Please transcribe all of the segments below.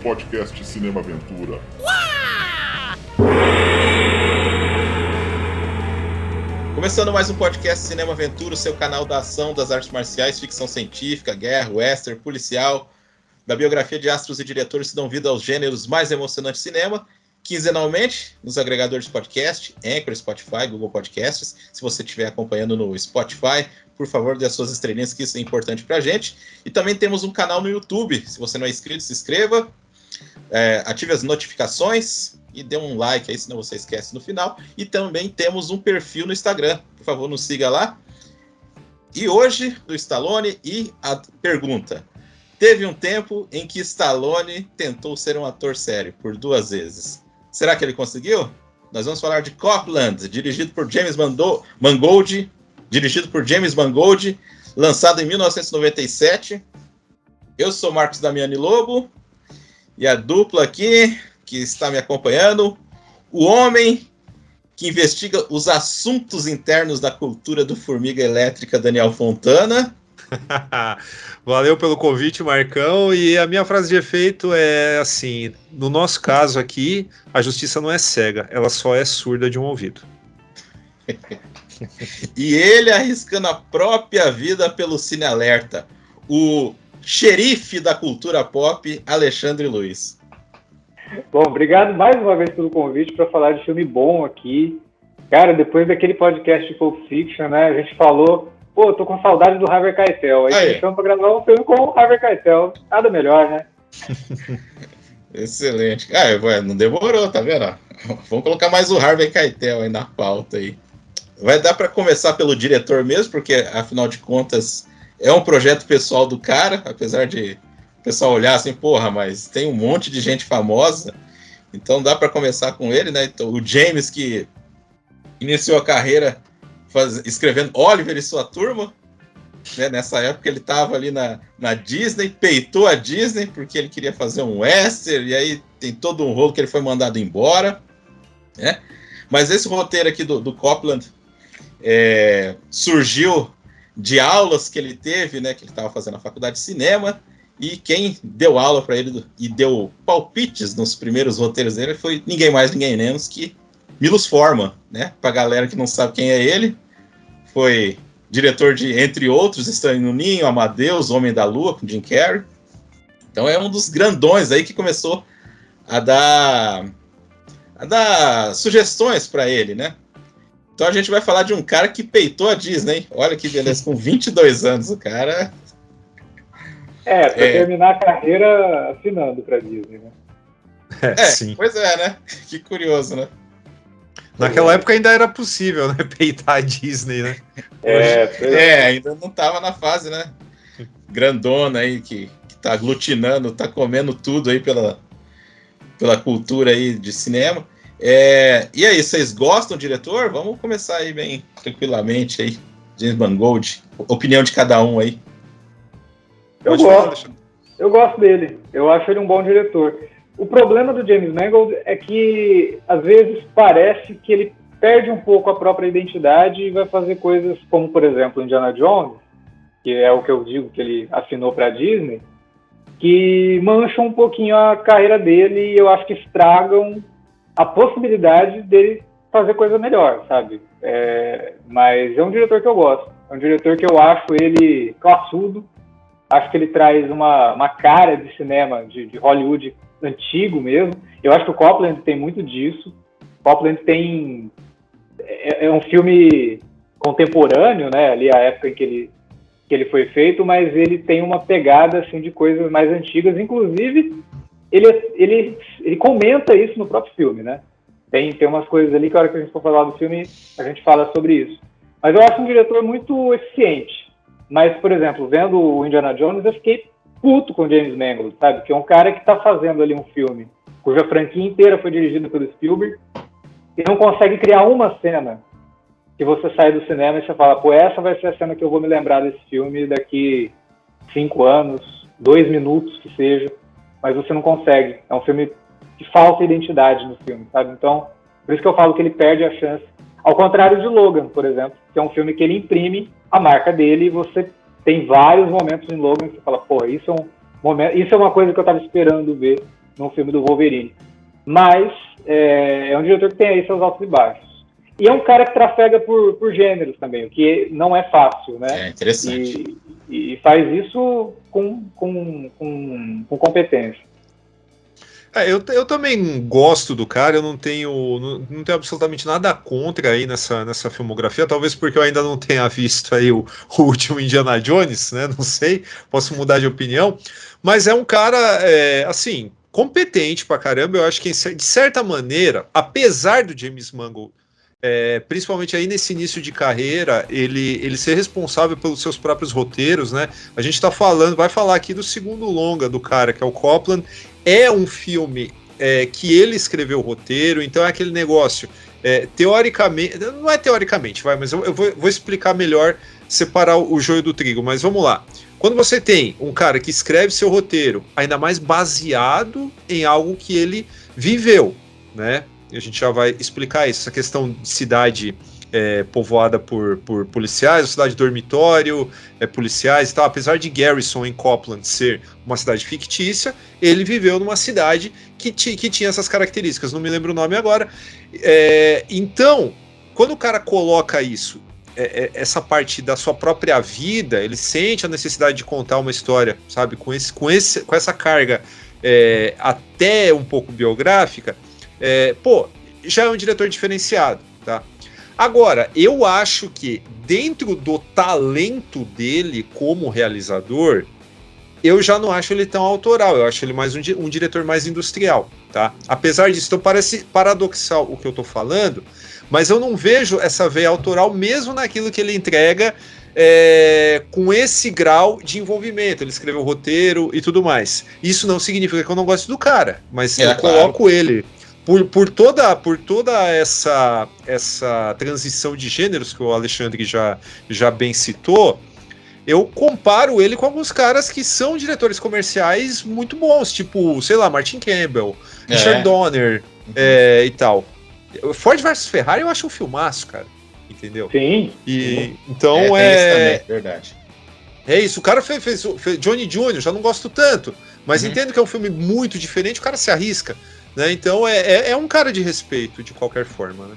podcast Cinema Aventura. Começando mais um podcast Cinema Aventura, o seu canal da ação, das artes marciais, ficção científica, guerra, western, policial, da biografia de astros e diretores que dão vida aos gêneros mais emocionantes de cinema, quinzenalmente, nos agregadores de podcast, Anchor, Spotify, Google Podcasts. Se você estiver acompanhando no Spotify, por favor, dê as suas estrelinhas, que isso é importante pra gente. E também temos um canal no YouTube. Se você não é inscrito, se inscreva, ative as notificações e dê um like aí, senão você esquece no final. E também temos um perfil no Instagram. Por favor, nos siga lá. E hoje, do Stallone, e a pergunta: teve um tempo em que Stallone tentou ser um ator sério, por 2 vezes. Será que ele conseguiu? Nós vamos falar de Copland, dirigido por James Mangold, lançado em 1997. Eu sou Marcos Damiani Lobo, e a dupla aqui, que está me acompanhando, o homem que investiga os assuntos internos da cultura do Formiga Elétrica, Daniel Fontana. Valeu pelo convite, Marcão. E a minha frase de efeito é assim: no nosso caso aqui, a justiça não é cega, ela só é surda de um ouvido. E ele arriscando a própria vida pelo Cine Alerta, o xerife da cultura pop, Alexandre Luiz. Bom, obrigado mais uma vez pelo convite para falar de filme bom aqui. Cara, depois daquele podcast de Pulp Fiction, né, a gente falou, pô, tô com saudade do Harvey Keitel. Aí estamos para gravar um filme com o Harvey Keitel. Nada melhor, né? Excelente. Não demorou, tá vendo? Vamos colocar mais o Harvey Keitel aí na pauta aí. Vai dar para começar pelo diretor mesmo, porque afinal de contas é um projeto pessoal do cara, apesar de o pessoal olhar assim, porra, mas tem um monte de gente famosa, então dá para começar com ele, né? Então, o James, que iniciou a carreira escrevendo Oliver e sua turma, né? Nessa época ele estava ali na Disney, peitou a Disney porque ele queria fazer um western, e aí tem todo um rolo que ele foi mandado embora, né? Mas esse roteiro aqui do Copland surgiu de aulas que ele teve, né, que ele estava fazendo na faculdade de cinema, e quem deu aula para ele e deu palpites nos primeiros roteiros dele foi ninguém mais, ninguém menos que Milos Forman, né? Para a galera que não sabe quem é ele, foi diretor de, entre outros, Estranho no Ninho, Amadeus, Homem da Lua, com Jim Carrey. Então é um dos grandões aí que começou a dar sugestões para ele, né? Então a gente vai falar de um cara que peitou a Disney. Olha que beleza, com 22 anos, o cara... Pra terminar a carreira assinando pra Disney, né? Sim. Pois é, né? Que curioso, né? Naquela época ainda era possível, né? Peitar a Disney, né? Ainda não tava na fase, né? Grandona aí, que tá aglutinando, tá comendo tudo aí pela cultura aí de cinema. E aí, vocês gostam do diretor? Vamos começar aí bem tranquilamente aí. James Mangold, opinião de cada um aí. Eu gosto dele. Eu acho ele um bom diretor. O problema do James Mangold é que, às vezes, parece que ele perde um pouco a própria identidade e vai fazer coisas como, por exemplo, Indiana Jones, que é o que eu digo que ele assinou para a Disney, que mancham um pouquinho a carreira dele e eu acho que estragam a possibilidade dele fazer coisa melhor, sabe? Mas é um diretor que eu gosto. É um diretor que eu acho ele classudo. Acho que ele traz uma cara de cinema, de Hollywood antigo mesmo. Eu acho que o Copland tem muito disso. Copland tem... É um filme contemporâneo, né? Ali a época em que ele foi feito, mas ele tem uma pegada assim, de coisas mais antigas. Inclusive, ele comenta isso no próprio filme, né? Tem umas coisas ali que a hora que a gente for falar do filme, a gente fala sobre isso. Mas eu acho um diretor muito eficiente. Mas, por exemplo, vendo o Indiana Jones, eu fiquei puto com o James Mangold, sabe? Que é um cara que está fazendo ali um filme cuja franquia inteira foi dirigida pelo Spielberg e não consegue criar uma cena que você sai do cinema e você fala, pô, essa vai ser a cena que eu vou me lembrar desse filme daqui 5 anos, 2 minutos que seja, mas você não consegue. É um filme que falta identidade no filme, sabe? Então, por isso que eu falo que ele perde a chance. Ao contrário de Logan, por exemplo, que é um filme que ele imprime a marca dele e você tem vários momentos em Logan que você fala, pô, isso é uma coisa que eu estava esperando ver no filme do Wolverine. Mas é um diretor que tem aí seus altos e baixos. E é um cara que trafega por gêneros também, o que não é fácil, né? É interessante. E faz isso com competência. Eu também gosto do cara, eu não tenho absolutamente nada contra aí nessa filmografia, talvez porque eu ainda não tenha visto aí o último Indiana Jones, né? Não sei, posso mudar de opinião, mas é um cara, assim, competente pra caramba. Eu acho que, de certa maneira, apesar do James Mangold, principalmente aí nesse início de carreira, ele ser responsável pelos seus próprios roteiros, né? A gente vai falar aqui do segundo longa do cara, que é o Copland. É um filme que ele escreveu o roteiro, então é aquele negócio, teoricamente, não é teoricamente, mas eu vou explicar melhor, separar o joio do trigo, mas vamos lá. Quando você tem um cara que escreve seu roteiro, ainda mais baseado em algo que ele viveu, né? E a gente já vai explicar isso, essa questão de cidade povoada por policiais, cidade dormitório, policiais e tal. Apesar de Garrison em Copland ser uma cidade fictícia, ele viveu numa cidade que tinha essas características, não me lembro o nome agora. Então, quando o cara coloca isso, essa parte da sua própria vida, ele sente a necessidade de contar uma história, sabe, com essa carga até um pouco biográfica, já é um diretor diferenciado, tá? Agora, eu acho que dentro do talento dele como realizador, eu já não acho ele tão autoral, eu acho ele mais um diretor mais industrial, tá? Apesar disso, então parece paradoxal o que eu tô falando, mas eu não vejo essa veia autoral mesmo naquilo que ele entrega com esse grau de envolvimento. Ele escreveu o roteiro e tudo mais. Isso não significa que eu não gosto do cara, mas eu coloco ele por toda essa transição de gêneros que o Alexandre já bem citou. Eu comparo ele com alguns caras que são diretores comerciais muito bons, tipo, sei lá, Martin Campbell, Richard Donner e tal. Ford vs Ferrari eu acho um filmaço, cara. Entendeu? Sim. Então isso também, verdade. É isso, o cara fez Johnny Jr., já não gosto tanto, mas entendo que é um filme muito diferente, o cara se arrisca, né? Então é um cara de respeito, de qualquer forma, né?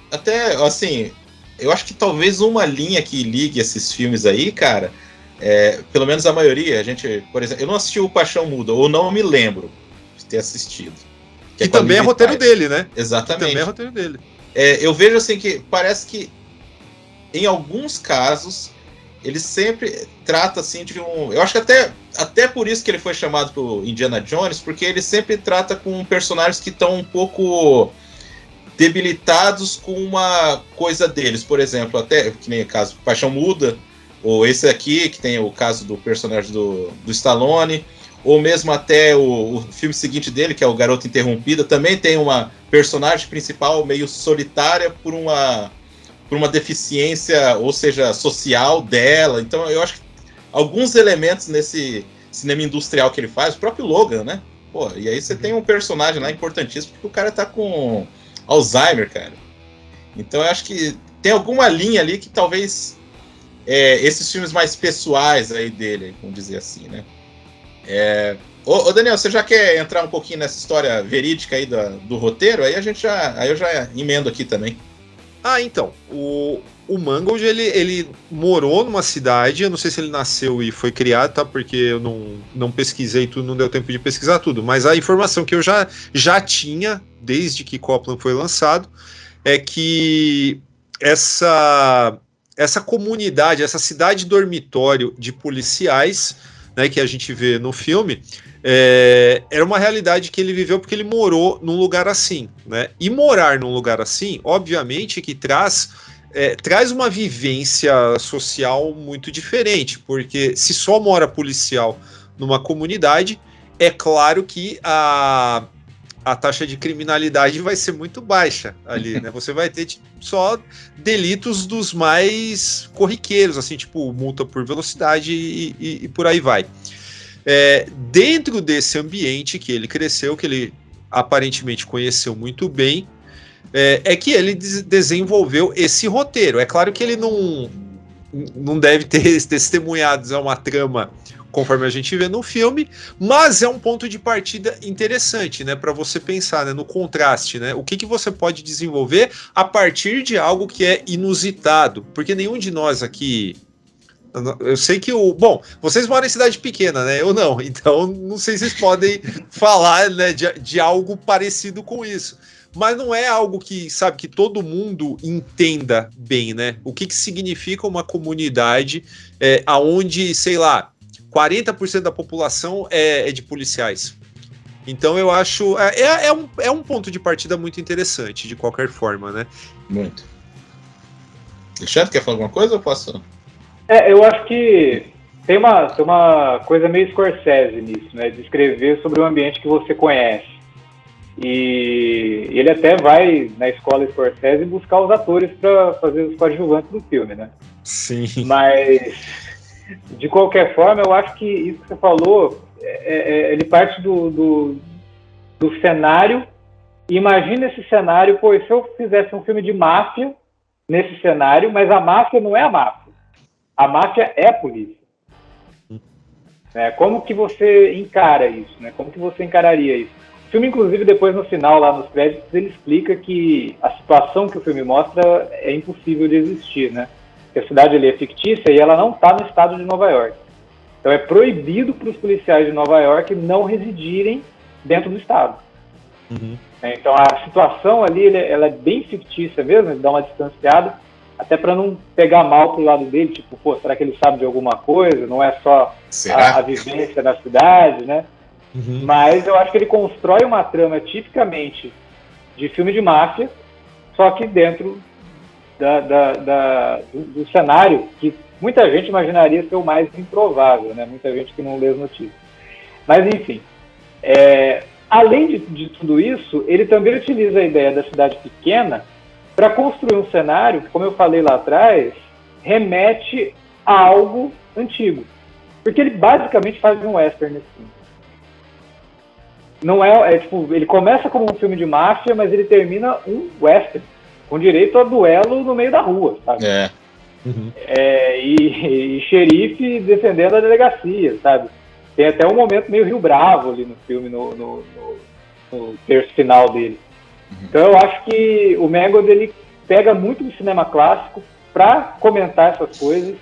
Até, assim, eu acho que talvez uma linha que ligue esses filmes aí, cara, pelo menos a maioria, por exemplo, eu não assisti o Paixão Muda, ou não me lembro de ter assistido. Que também é roteiro dele, né? Exatamente. Que também é roteiro dele. Eu vejo assim que parece que em alguns casos ele sempre trata assim de eu acho que até por isso que ele foi chamado pro Indiana Jones, porque ele sempre trata com personagens que estão um pouco debilitados com uma coisa deles. Por exemplo, até que nem o caso Paixão Muda, ou esse aqui que tem o caso do personagem do Stallone, ou mesmo até o filme seguinte dele, que é o Garota Interrompida, também tem uma personagem principal meio solitária por uma deficiência, ou seja, social dela. Então eu acho que alguns elementos nesse cinema industrial que ele faz, o próprio Logan, né? Pô, e aí você tem um personagem lá importantíssimo, porque o cara tá com Alzheimer, cara. Então eu acho que tem alguma linha ali que talvez esses filmes mais pessoais aí dele, vamos dizer assim, né? Ô Daniel, você já quer entrar um pouquinho nessa história verídica aí do roteiro? Aí eu já emendo aqui também. Então, o Mangold, ele morou numa cidade, eu não sei se ele nasceu e foi criado, tá? Porque eu não pesquisei tudo, não deu tempo de pesquisar tudo, mas a informação que eu já tinha, desde que Copland foi lançado, é que essa comunidade, essa cidade dormitório de policiais, né, que a gente vê no filme, era uma realidade que ele viveu porque ele morou num lugar assim, né? E morar num lugar assim, obviamente que traz uma vivência social muito diferente, porque se só mora policial numa comunidade, é claro que a taxa de criminalidade vai ser muito baixa ali, né? Você vai ter só delitos dos mais corriqueiros, assim, tipo multa por velocidade e por aí vai. Dentro desse ambiente que ele cresceu, que ele aparentemente conheceu muito bem, que ele desenvolveu esse roteiro. É claro que ele não deve ter testemunhado uma trama conforme a gente vê no filme, mas é um ponto de partida interessante, né, para você pensar, né, no contraste, né, o que você pode desenvolver a partir de algo que é inusitado, porque nenhum de nós aqui, eu sei que bom, vocês moram em cidade pequena, né, eu não, então não sei se vocês podem falar, né, de algo parecido com isso. Mas não é algo que, sabe, que todo mundo entenda bem, né? O que significa uma comunidade onde, sei lá, 40% da população é de policiais. Então eu acho... É um ponto de partida muito interessante, de qualquer forma, né? Muito. Alexandre, quer falar alguma coisa ou posso? Eu acho que tem uma coisa meio Scorsese nisso, né? De escrever sobre um ambiente que você conhece. E ele até vai na escola Scorsese buscar os atores para fazer os coadjuvantes do filme, né? Sim. Mas, de qualquer forma, eu acho que isso que você falou, ele parte do cenário. E imagina esse cenário, pô, se eu fizesse um filme de máfia nesse cenário, mas a máfia não é a máfia. A máfia é a polícia. Como que você encara isso, né? Como que você encararia isso? O filme, inclusive, depois no final, lá nos créditos, ele explica que a situação que o filme mostra é impossível de existir, né? Que a cidade ali é fictícia e ela não está no estado de Nova York. Então é proibido para os policiais de Nova York não residirem dentro do estado. Uhum. Então a situação ali, ela é bem fictícia mesmo, ele dá uma distanciada, até para não pegar mal pro lado dele, tipo, pô, será que ele sabe de alguma coisa? Não é só a vivência na cidade, né? Uhum. Mas eu acho que ele constrói uma trama tipicamente de filme de máfia, só que dentro do cenário que muita gente imaginaria ser o mais improvável, né? Muita gente que não lê as notícias. Mas, enfim, além de tudo isso, ele também utiliza a ideia da cidade pequena para construir um cenário que, como eu falei lá atrás, remete a algo antigo. Porque ele basicamente faz um western nesse filme. Não tipo, ele começa como um filme de máfia, mas ele termina um western, com direito a duelo no meio da rua, sabe? Uhum. E xerife defendendo a delegacia, sabe? Tem até um momento meio Rio Bravo ali no filme, no terço final dele. Então eu acho que o Mangold, ele pega muito do cinema clássico para comentar essas coisas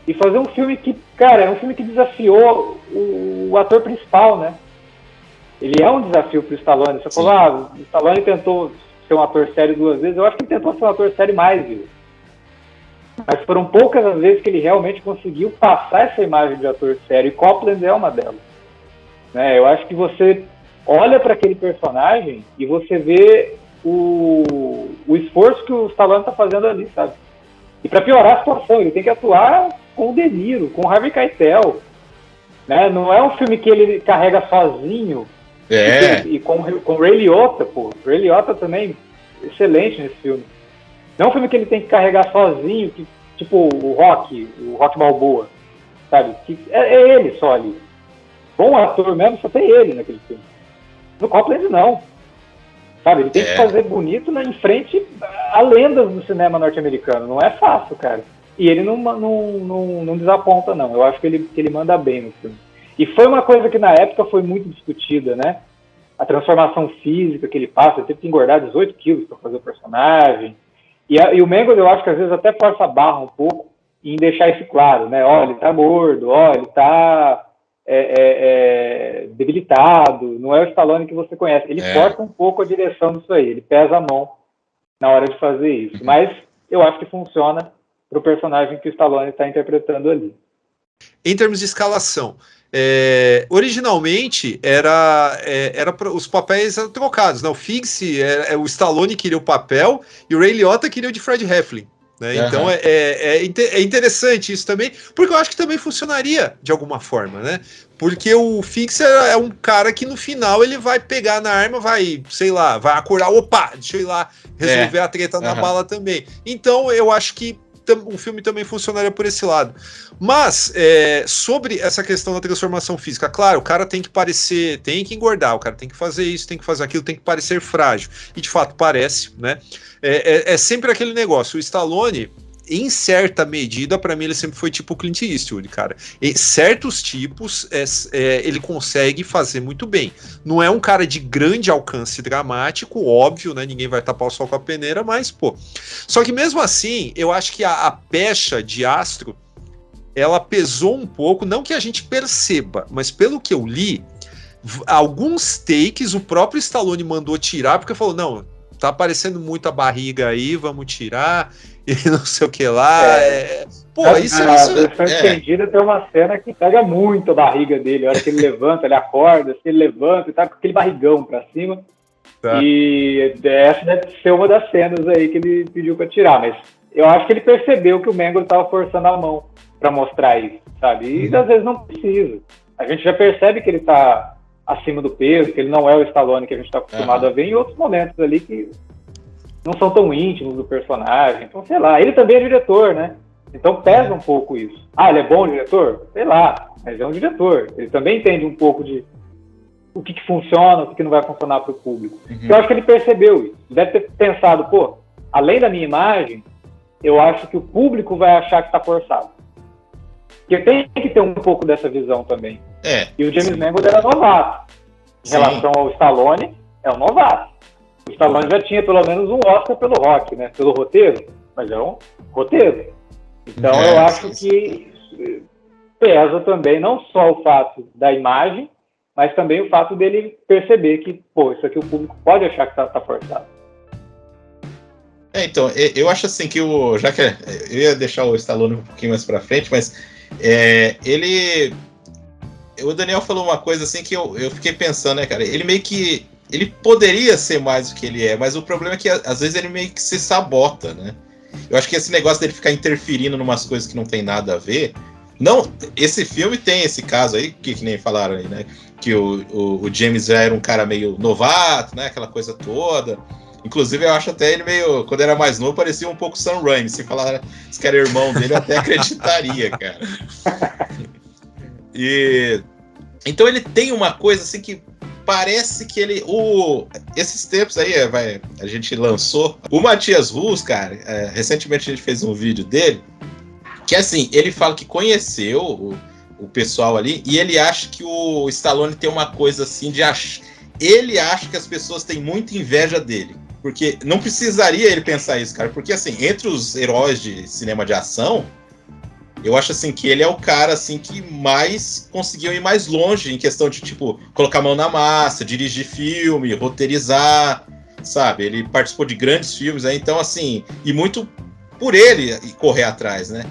e fazer um filme que, cara, é um filme que desafiou o ator principal, né? Ele é um desafio pro Stallone. Você falou, o Stallone tentou ser um ator sério 2 vezes. Eu acho que ele tentou ser um ator sério mais vezes. Mas foram poucas as vezes que ele realmente conseguiu passar essa imagem de ator sério. E Copland é uma delas. Né? Eu acho que você olha para aquele personagem e você vê o esforço que o Stallone está fazendo ali, sabe? E para piorar a situação, ele tem que atuar com o De Niro, com o Harvey Keitel. Né? Não é um filme que ele carrega sozinho. E com o Ray Liotta, pô. O Ray Liotta também, excelente nesse filme. Não é um filme que ele tem que carregar sozinho, tipo o Rock Balboa, sabe? Que é ele só ali. Bom ator mesmo, só tem ele naquele filme. No Copland não. Sabe? Ele tem que fazer bonito em frente a lendas do cinema norte-americano. Não é fácil, cara. E ele não desaponta, não. Eu acho que ele manda bem no filme. E foi uma coisa que na época foi muito discutida, né? A transformação física que ele passa, ele teve que engordar 18 quilos para fazer o personagem. E o Mangold, eu acho que às vezes até força a barra um pouco em deixar isso claro, né? Ó, ele tá gordo, ó, ele tá debilitado, não é o Stallone que você conhece. Ele corta um pouco a direção disso aí, ele pesa a mão na hora de fazer isso. Mas eu acho que funciona pro personagem que o Stallone está interpretando ali. Em termos de escalação, originalmente os papéis eram trocados, né? O Fixe, o Stallone queria o papel e o Ray Liotta queria o de Fred Heflin, né? Uhum. Então é interessante isso também, porque eu acho que também funcionaria de alguma forma, né? Porque o Fixe é um cara que no final ele vai pegar na arma, vai acordar, opa, deixa eu ir lá resolver a treta na bala também. Então eu acho que o filme também funcionaria por esse lado. Mas, sobre essa questão da transformação física, claro, o cara tem que engordar, o cara tem que fazer isso, tem que fazer aquilo, tem que parecer frágil. E de fato parece, né? É sempre aquele negócio. O Stallone, em certa medida, para mim, ele sempre foi tipo o Clint Eastwood, cara. Em certos tipos, ele consegue fazer muito bem. Não é um cara de grande alcance dramático, óbvio, né? Ninguém vai tapar o sol com a peneira, mas, pô. Só que mesmo assim, eu acho que a pecha de Astro, ela pesou um pouco, não que a gente perceba, mas pelo que eu li, alguns takes o próprio Stallone mandou tirar, porque falou, não, tá aparecendo muito a barriga aí, vamos tirar, e não sei o que lá. Isso a versão estendida tem uma cena que pega muito a barriga dele, a hora que ele levanta, ele acorda, se ele levanta, e tá com aquele barrigão pra cima. Tá. E essa deve ser uma das cenas aí que ele pediu pra tirar, mas eu acho que ele percebeu que o Mangold tava forçando a mão pra mostrar isso, sabe? E às vezes não precisa. A gente já percebe que ele tá acima do peso, que ele não é o Stallone que a gente tá acostumado a ver em outros momentos ali que não são tão íntimos do personagem. Então, sei lá, ele também é diretor, né? Então pesa um pouco isso. Ah, ele é bom diretor? Sei lá, mas é um diretor. Ele também entende um pouco de o que funciona, o que não vai funcionar para o público. Eu acho que ele percebeu isso. Deve ter pensado, pô, além da minha imagem, eu acho que o público vai achar que tá forçado. Porque tem que ter um pouco dessa visão também. E o James Mangold era novato. Em relação ao Stallone, é um novato. O Stallone já tinha pelo menos um Oscar pelo Rock, né? Pelo roteiro, mas é um roteiro. Então eu acho que pesa também não só o fato da imagem, mas também o fato dele perceber que, pô, isso aqui o público pode achar que tá forçado. Então, eu acho assim que já que eu ia deixar o Stallone um pouquinho mais pra frente, mas o Daniel falou uma coisa assim que eu fiquei pensando, né, cara? Ele meio que ele poderia ser mais do que ele é, mas o problema é que às vezes ele meio que se sabota, né? Eu acho que esse negócio dele ficar interferindo em umas coisas que não tem nada a ver. Não, esse filme tem esse caso aí, que nem falaram aí, né? Que o James já era um cara meio novato, né? Aquela coisa toda. Inclusive, eu acho até ele meio... Quando era mais novo, parecia um pouco Sam Raimi. Se falar que era irmão dele, eu até acreditaria, cara. Então ele tem uma coisa assim que parece que ele... esses tempos aí, a gente lançou... O Matias Rus, cara, recentemente a gente fez um vídeo dele, que assim, ele fala que conheceu o pessoal ali, e ele acha que o Stallone tem uma coisa assim de... Ele acha que as pessoas têm muita inveja dele. Porque não precisaria ele pensar isso, cara. Porque, assim, entre os heróis de cinema de ação, eu acho, assim, que ele é o cara, assim, que mais conseguiu ir mais longe em questão de, tipo, colocar a mão na massa, dirigir filme, roteirizar, sabe? Ele participou de grandes filmes, né? Então, assim, e muito por ele correr atrás, né?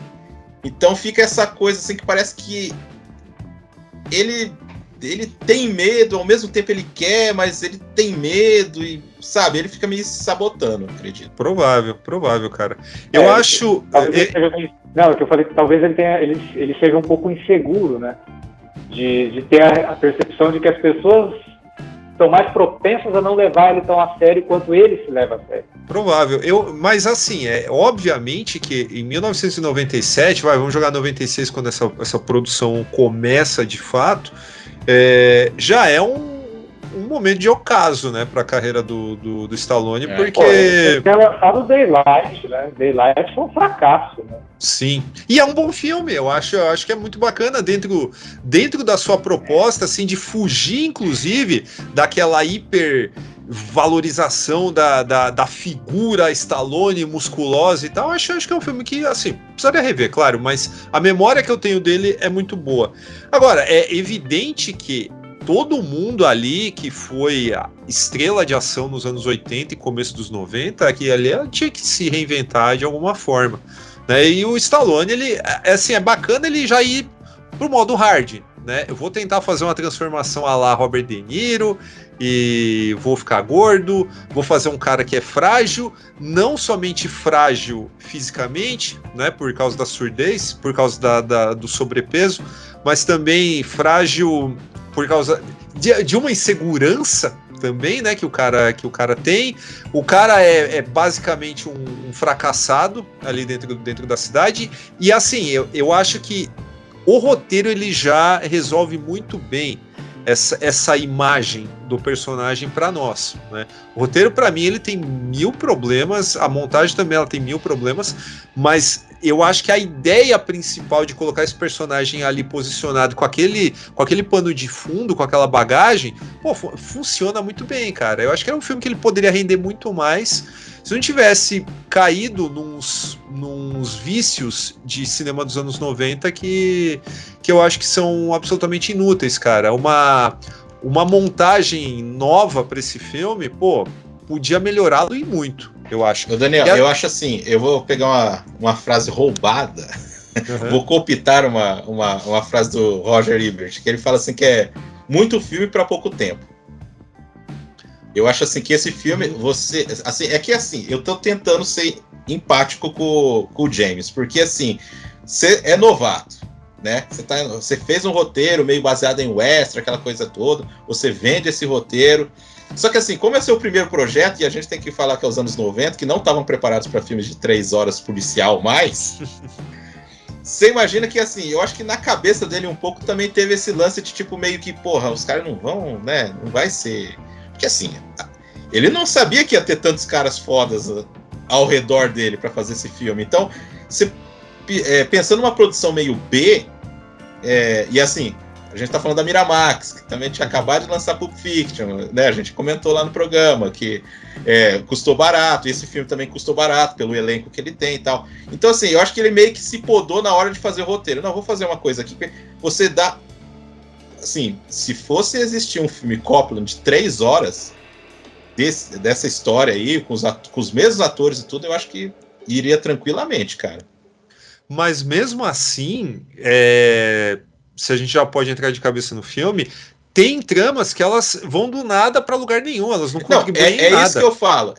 Então fica essa coisa, assim, que parece que ele tem medo, ao mesmo tempo ele quer, mas ele tem medo e, sabe, ele fica meio se sabotando, acredito. Provável, cara. Eu acho... Não, que eu falei que talvez ele seja um pouco inseguro, né? De ter a percepção de que as pessoas são mais propensas a não levar ele tão a sério quanto ele se leva a sério. Provável. Mas assim, obviamente que em 1997, vamos jogar 96 quando essa produção começa de fato, já é um momento de ocaso, né, para a carreira do Stallone, porque... Ele tinha lançado Daylight, né? Daylight foi um fracasso, né? Sim, e é um bom filme, eu acho que é muito bacana dentro da sua proposta, assim, de fugir, inclusive, daquela hipervalorização da figura Stallone musculosa e tal. Acho que é um filme que, assim, precisaria rever, claro, mas a memória que eu tenho dele é muito boa. Agora, é evidente que todo mundo ali que foi a estrela de ação nos anos 80 e começo dos 90, que ali tinha que se reinventar de alguma forma, né? E o Stallone, ele, assim, é bacana ele já ir pro modo hard, né? Eu vou tentar fazer uma transformação à la Robert De Niro e vou ficar gordo, vou fazer um cara que é frágil, não somente frágil fisicamente, né, por causa da surdez, por causa do sobrepeso, mas também frágil por causa de uma insegurança também, né, que o cara tem. O cara é basicamente um fracassado ali dentro da cidade. E assim, eu acho que o roteiro ele já resolve muito bem essa imagem do personagem para nós, né? O roteiro, para mim, ele tem 1000 problemas, a montagem também ela tem 1000 problemas, mas eu acho que a ideia principal de colocar esse personagem ali posicionado com aquele pano de fundo, com aquela bagagem, pô, funciona muito bem, cara. Eu acho que é um filme que ele poderia render muito mais se não tivesse caído nos vícios de cinema dos anos 90 que eu acho que são absolutamente inúteis, cara. Uma montagem nova para esse filme, pô, podia melhorá-lo e muito, eu acho. Daniel, eu acho assim, eu vou pegar uma frase roubada, vou copiar uma frase do Roger Ebert, que ele fala assim que é muito filme para pouco tempo. Eu acho assim que esse filme, eu tô tentando ser empático com o James, porque assim, você é novato, né? Você fez um roteiro meio baseado em western, aquela coisa toda, você vende esse roteiro. Só que assim, como é seu primeiro projeto, e a gente tem que falar que é os anos 90, que não estavam preparados para filmes de 3 horas policial mais, você imagina que assim, eu acho que na cabeça dele um pouco também teve esse lance de tipo meio que, porra, os caras não vão, né? Não vai ser... Porque assim, ele não sabia que ia ter tantos caras fodas ao redor dele para fazer esse filme. Então, pensando numa produção meio B, e assim, a gente tá falando da Miramax, que também tinha acabado de lançar Pulp Fiction, né? A gente comentou lá no programa que custou barato, e esse filme também custou barato pelo elenco que ele tem e tal. Então, assim, eu acho que ele meio que se podou na hora de fazer o roteiro. Não, vou fazer uma coisa aqui, você dá... Assim, se fosse existir um filme Coppola de 3 horas dessa história aí, com os mesmos atores e tudo, eu acho que iria tranquilamente, cara. Mas mesmo assim, se a gente já pode entrar de cabeça no filme, tem tramas que elas vão do nada para lugar nenhum, elas não contribuem em nada. É isso que eu falo,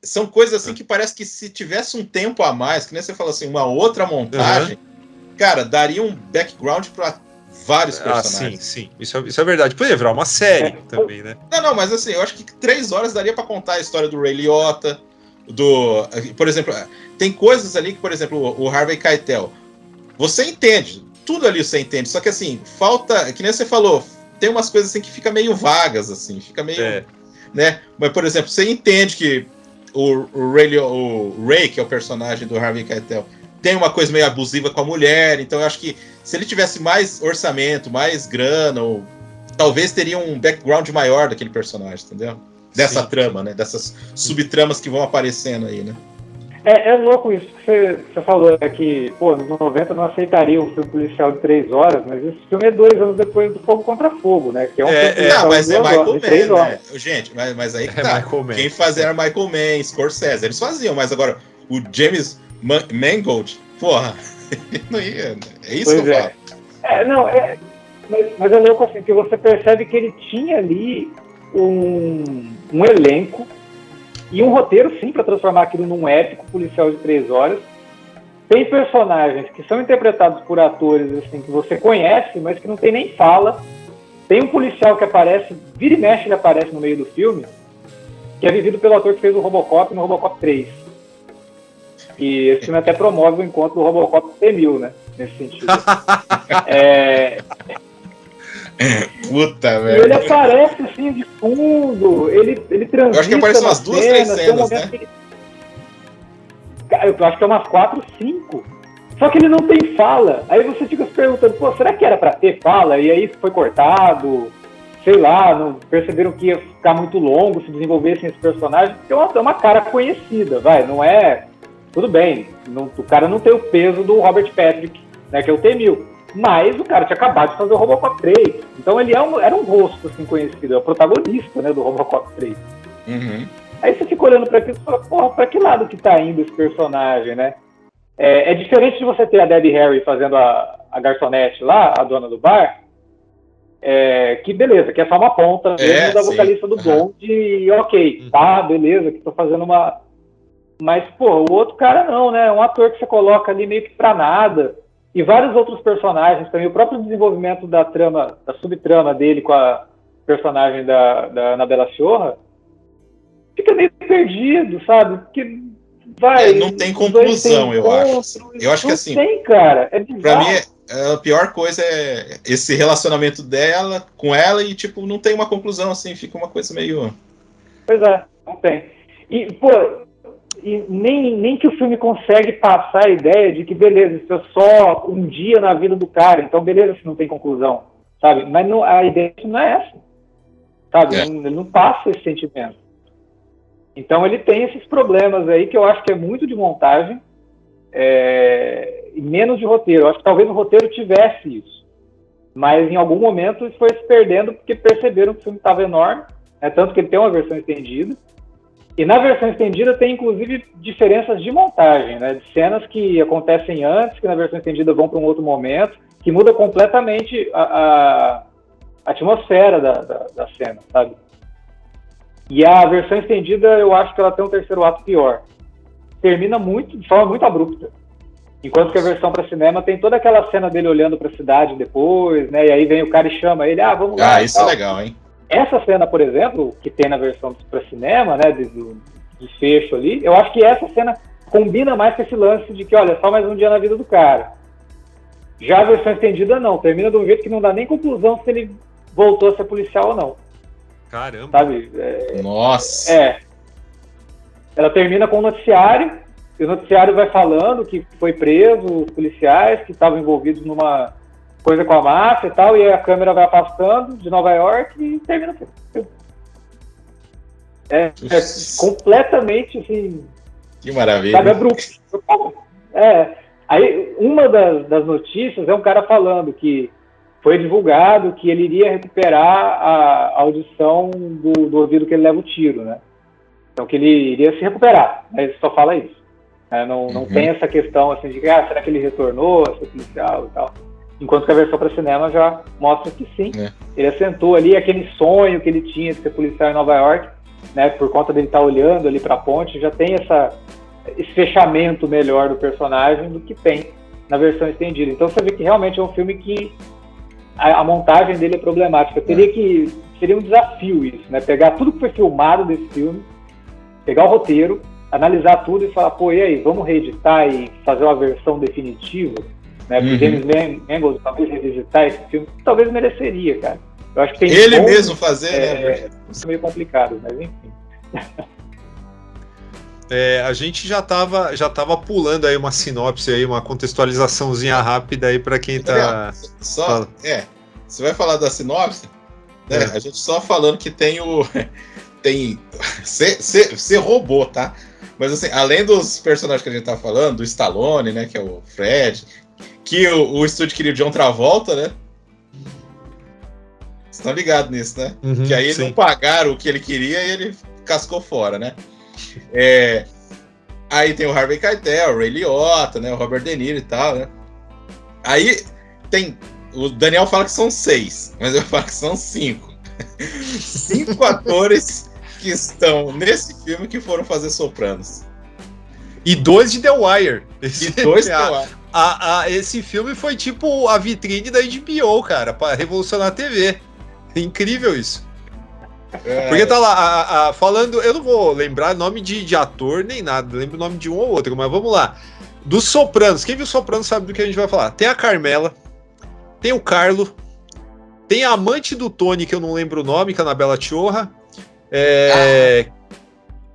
são coisas assim que parece que se tivesse um tempo a mais, que nem você falou assim, uma outra montagem, cara, daria um background para vários personagens. Sim. Isso é verdade. Poderia virar uma série também, né? Não, mas assim, eu acho que 3 horas daria para contar a história do Ray Liotta, por exemplo, tem coisas ali que, por exemplo, o Harvey Keitel, você entende, tudo ali você entende, só que assim, falta, que nem você falou, tem umas coisas assim que fica meio vagas, assim, fica meio, né? Mas, por exemplo, você entende que o Ray, que é o personagem do Harvey Keitel, tem uma coisa meio abusiva com a mulher, então eu acho que se ele tivesse mais orçamento, mais grana, ou talvez teria um background maior daquele personagem, entendeu? Dessa trama, né? Dessas subtramas que vão aparecendo aí, né? É louco isso que você falou, que, pô, nos 90 não aceitaria um filme policial de 3 horas, mas esse filme é 2 anos depois do Fogo contra Fogo, né? Que é um filme policial mas de é 2 Michael horas, de 3 Mann, horas. né? Gente, mas aí que tá. Quem fazia era Michael Mann, Scorsese, eles faziam, mas agora o James Mangold, porra, ele não ia. É isso que eu falo. Mas é louco assim, que você percebe que ele tinha ali um elenco e um roteiro, sim, para transformar aquilo num épico policial de 3 horas. Tem personagens que são interpretados por atores assim, que você conhece, mas que não tem nem fala. Tem um policial que aparece, vira e mexe, ele aparece no meio do filme, que é vivido pelo ator que fez o Robocop no Robocop 3. E esse filme até promove o encontro do Robocop T-1000, né? Nesse sentido. Puta, velho. E ele aparece assim de fundo, ele transita. Eu acho que aparece umas 2, 3 cenas, né? Eu acho que é umas 4, 5. Só que ele não tem fala. Aí você fica se perguntando, pô, será que era pra ter fala? E aí foi cortado, sei lá, não perceberam que ia ficar muito longo se desenvolvessem esse personagem, porque é uma cara conhecida, vai, não é... Tudo bem, o cara não tem o peso do Robert Patrick, né, que é o T-1000, mas o cara tinha acabado de fazer o Robocop 3, então ele era um rosto assim, conhecido, é o protagonista, né, do Robocop 3. Uhum. Aí você fica olhando pra aquilo e fala, porra, pra que lado que tá indo esse personagem, né? É diferente de você ter a Debbie Harry fazendo a garçonete lá, a dona do bar, que beleza, que é só uma ponta mesmo da vocalista do Blonde, e ok, tá, beleza, que tô fazendo uma... Mas, pô, o outro cara não, né? Um ator que você coloca ali meio que pra nada. E vários outros personagens também. O próprio desenvolvimento da trama, da subtrama dele com a personagem da Annabella Sciorra fica meio perdido, sabe? Porque não tem conclusão, eu acho. Eu acho que assim... Não tem, cara. Pra mim, a pior coisa é esse relacionamento dela com ela e, tipo, não tem uma conclusão, assim. Fica uma coisa meio... Pois é, não tem. E, pô... e nem que o filme consegue passar a ideia de que, beleza, isso é só um dia na vida do cara, então beleza se não tem conclusão, sabe? Mas não, a ideia não é essa, sabe? Ele não passa esse sentimento. Então ele tem esses problemas aí que eu acho que é muito de montagem e menos de roteiro. Eu acho que talvez o roteiro tivesse isso, mas em algum momento isso foi se perdendo porque perceberam que o filme estava enorme, tanto que ele tem uma versão estendida. E na versão estendida tem, inclusive, diferenças de montagem, né? De cenas que acontecem antes, que na versão estendida vão para um outro momento, que muda completamente a atmosfera da cena, sabe? E a versão estendida, eu acho que ela tem um terceiro ato pior. Termina de forma muito abrupta. Enquanto que a versão para cinema tem toda aquela cena dele olhando para a cidade depois, né? E aí vem o cara e chama ele, vamos lá. Isso é legal, hein? Essa cena, por exemplo, que tem na versão para cinema, né, do fecho ali, eu acho que essa cena combina mais com esse lance de que, olha, só mais um dia na vida do cara. Já a versão estendida, não. Termina de um jeito que não dá nem conclusão se ele voltou a ser policial ou não. Caramba. Sabe? Nossa. Ela termina com um noticiário, e o noticiário vai falando que foi preso os policiais que estavam envolvidos numa coisa com a máfia e tal, e aí a câmera vai afastando de Nova York e termina o filme. É completamente assim. Que maravilha. Sabe, abrupto. Aí uma das notícias é um cara falando que foi divulgado que ele iria recuperar a audição do ouvido que ele leva o tiro, né? Então que ele iria se recuperar, mas ele só fala isso. Não tem essa questão assim de será que ele retornou a ser policial e tal. Enquanto que a versão para cinema já mostra que sim. Ele assentou ali aquele sonho que ele tinha de ser policial em Nova York, né? Por conta dele estar olhando ali para a ponte, já tem esse fechamento melhor do personagem do que tem na versão estendida. Então você vê que realmente é um filme que a montagem dele é problemática. Seria um desafio isso, né? Pegar tudo que foi filmado desse filme, pegar o roteiro, analisar tudo e falar, pô, e aí, vamos reeditar e fazer uma versão definitiva, né? Porque James Mangold talvez revisitar esse filme, talvez mereceria, cara. Eu acho que tem ele mesmo fazer, né? Isso é meio complicado, mas enfim. A gente já tava pulando aí uma sinopse aí, uma contextualizaçãozinha rápida aí para quem tá. Você vai falar da sinopse? Né? A gente só falando que tem você roubou, tá? Mas assim, além dos personagens que a gente tá falando, do Stallone, né, que é o Fred, que o estúdio queria o John Travolta, né? Vocês estão ligados nisso, né? Que aí eles não pagaram o que ele queria e ele cascou fora, né? Aí tem o Harvey Keitel, o Ray Liotta, né, o Robert De Niro e tal, né? Aí tem... O Daniel fala que são 6, mas eu falo que são 5. 5 atores que estão nesse filme que foram fazer Sopranos. E 2 de The Wire. Esse filme foi tipo a vitrine da HBO, cara, para revolucionar a TV. É incrível isso. Porque tá lá, falando, eu não vou lembrar nome de ator nem nada, lembro o nome de um ou outro, mas vamos lá. Dos Sopranos, quem viu Sopranos sabe do que a gente vai falar. Tem a Carmela, tem o Carlo, tem a amante do Tony, que eu não lembro o nome, que é a Anabela Chiorra.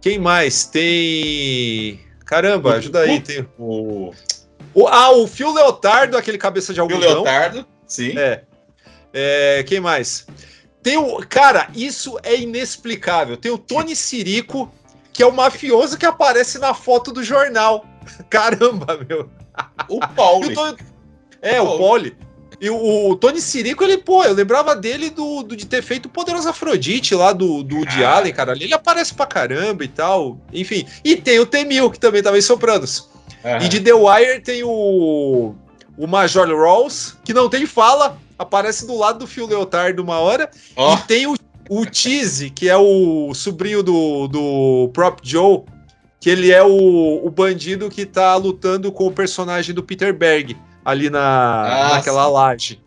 Quem mais? Tem... Caramba, ajuda aí. Tem o Phil Leotardo, aquele cabeça de algodão. Phil Leotardo, sim. Quem mais? Tem o... Cara, isso é inexplicável. Tem o Tony Sirico, que é o mafioso que aparece na foto do jornal. Caramba, meu. O Pauli. O Pauli. E o Tony Sirico, ele, eu lembrava dele de ter feito o Poderoso Afrodite lá do Woody Allen, cara. Ele aparece pra caramba e tal. Enfim. E tem o T-1000, que também tava em Sopranos. E de The Wire tem o Major Rawls, que não tem fala, aparece do lado do Phil Leotardo uma hora. E tem o Cheese, que é o sobrinho do Prop Joe, que ele é o bandido que tá lutando com o personagem do Peter Berg ali naquela laje.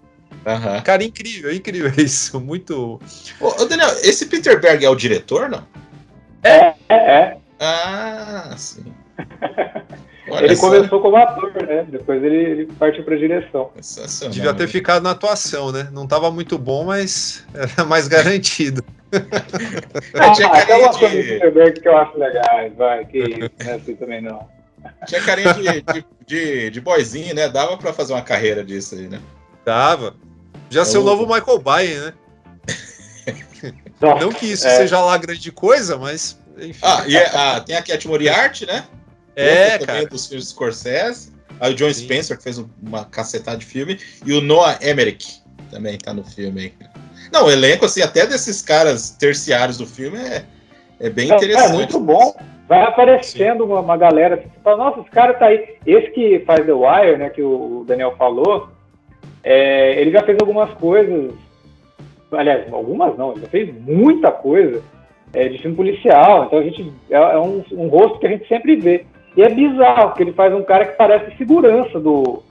Cara, incrível isso. Muito... Ô, Daniel, esse Peter Berg é o diretor, não? Sim. Ele começou como ator, né? Depois ele partiu pra direção. Devia ter ficado na atuação, né? Não tava muito bom, mas era mais garantido. Tinha carinha umas coisas do Spielberg que eu acho legais, vai, que isso, não é assim também não. Tinha carinha de boyzinho, né? Dava pra fazer uma carreira disso aí, né? Dava. Já ser o novo Michael Bay, né? Não que isso seja lá grande coisa, mas enfim. Tem a Cat Moriarty, né? Cara. Dos filmes do Scorsese. Aí o John Spencer, que fez uma cacetada de filme. E o Noah Emmerich também tá no filme aí. Não, o elenco, assim, até desses caras terciários do filme é bem interessante. É muito bom. Vai aparecendo uma galera, assim, você fala, nossa, esse cara tá aí. Esse que faz The Wire, né, que o Daniel falou, ele já fez algumas coisas, aliás, algumas não, ele já fez muita coisa de filme policial, então a gente é um rosto que a gente sempre vê. E é bizarro, porque ele faz um cara que parece segurança do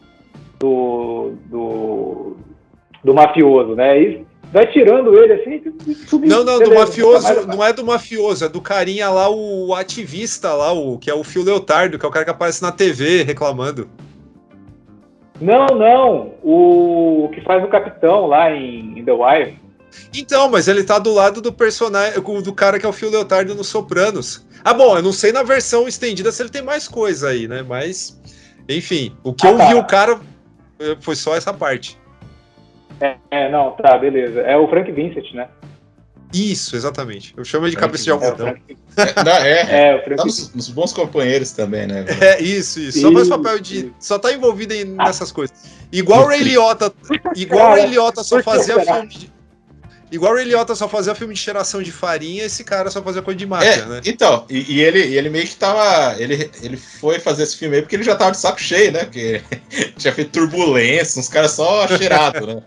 mafioso, né? E vai tirando ele assim. Não, do mafioso, não é do mafioso, é do carinha lá, o ativista lá, que é o Phil Leotardo, que é o cara que aparece na TV reclamando. Não, o que faz o capitão lá em The Wire. Então, mas ele tá do lado do personagem, do cara que é o Phil Leotardo no Sopranos. Ah, bom, eu não sei na versão estendida se ele tem mais coisa aí, né? Mas, enfim, o que eu vi o cara foi só essa parte. Não, tá, beleza. É o Frank Vincent, né? Isso, exatamente. Eu chamo ele de cabeça de algodão. O Frank... Tá nos bons companheiros também, né? Isso. Só faz papel de... Só tá envolvido nessas coisas. Igual o Ray Liotta só fazia filme... Igual o Ray Liotta só fazia filme de cheiração de farinha, esse cara só fazia coisa de máfia, né? Então, ele meio que tava... Ele foi fazer esse filme aí porque ele já tava de saco cheio, né? Porque tinha feito Turbulência, uns caras só cheirados, né?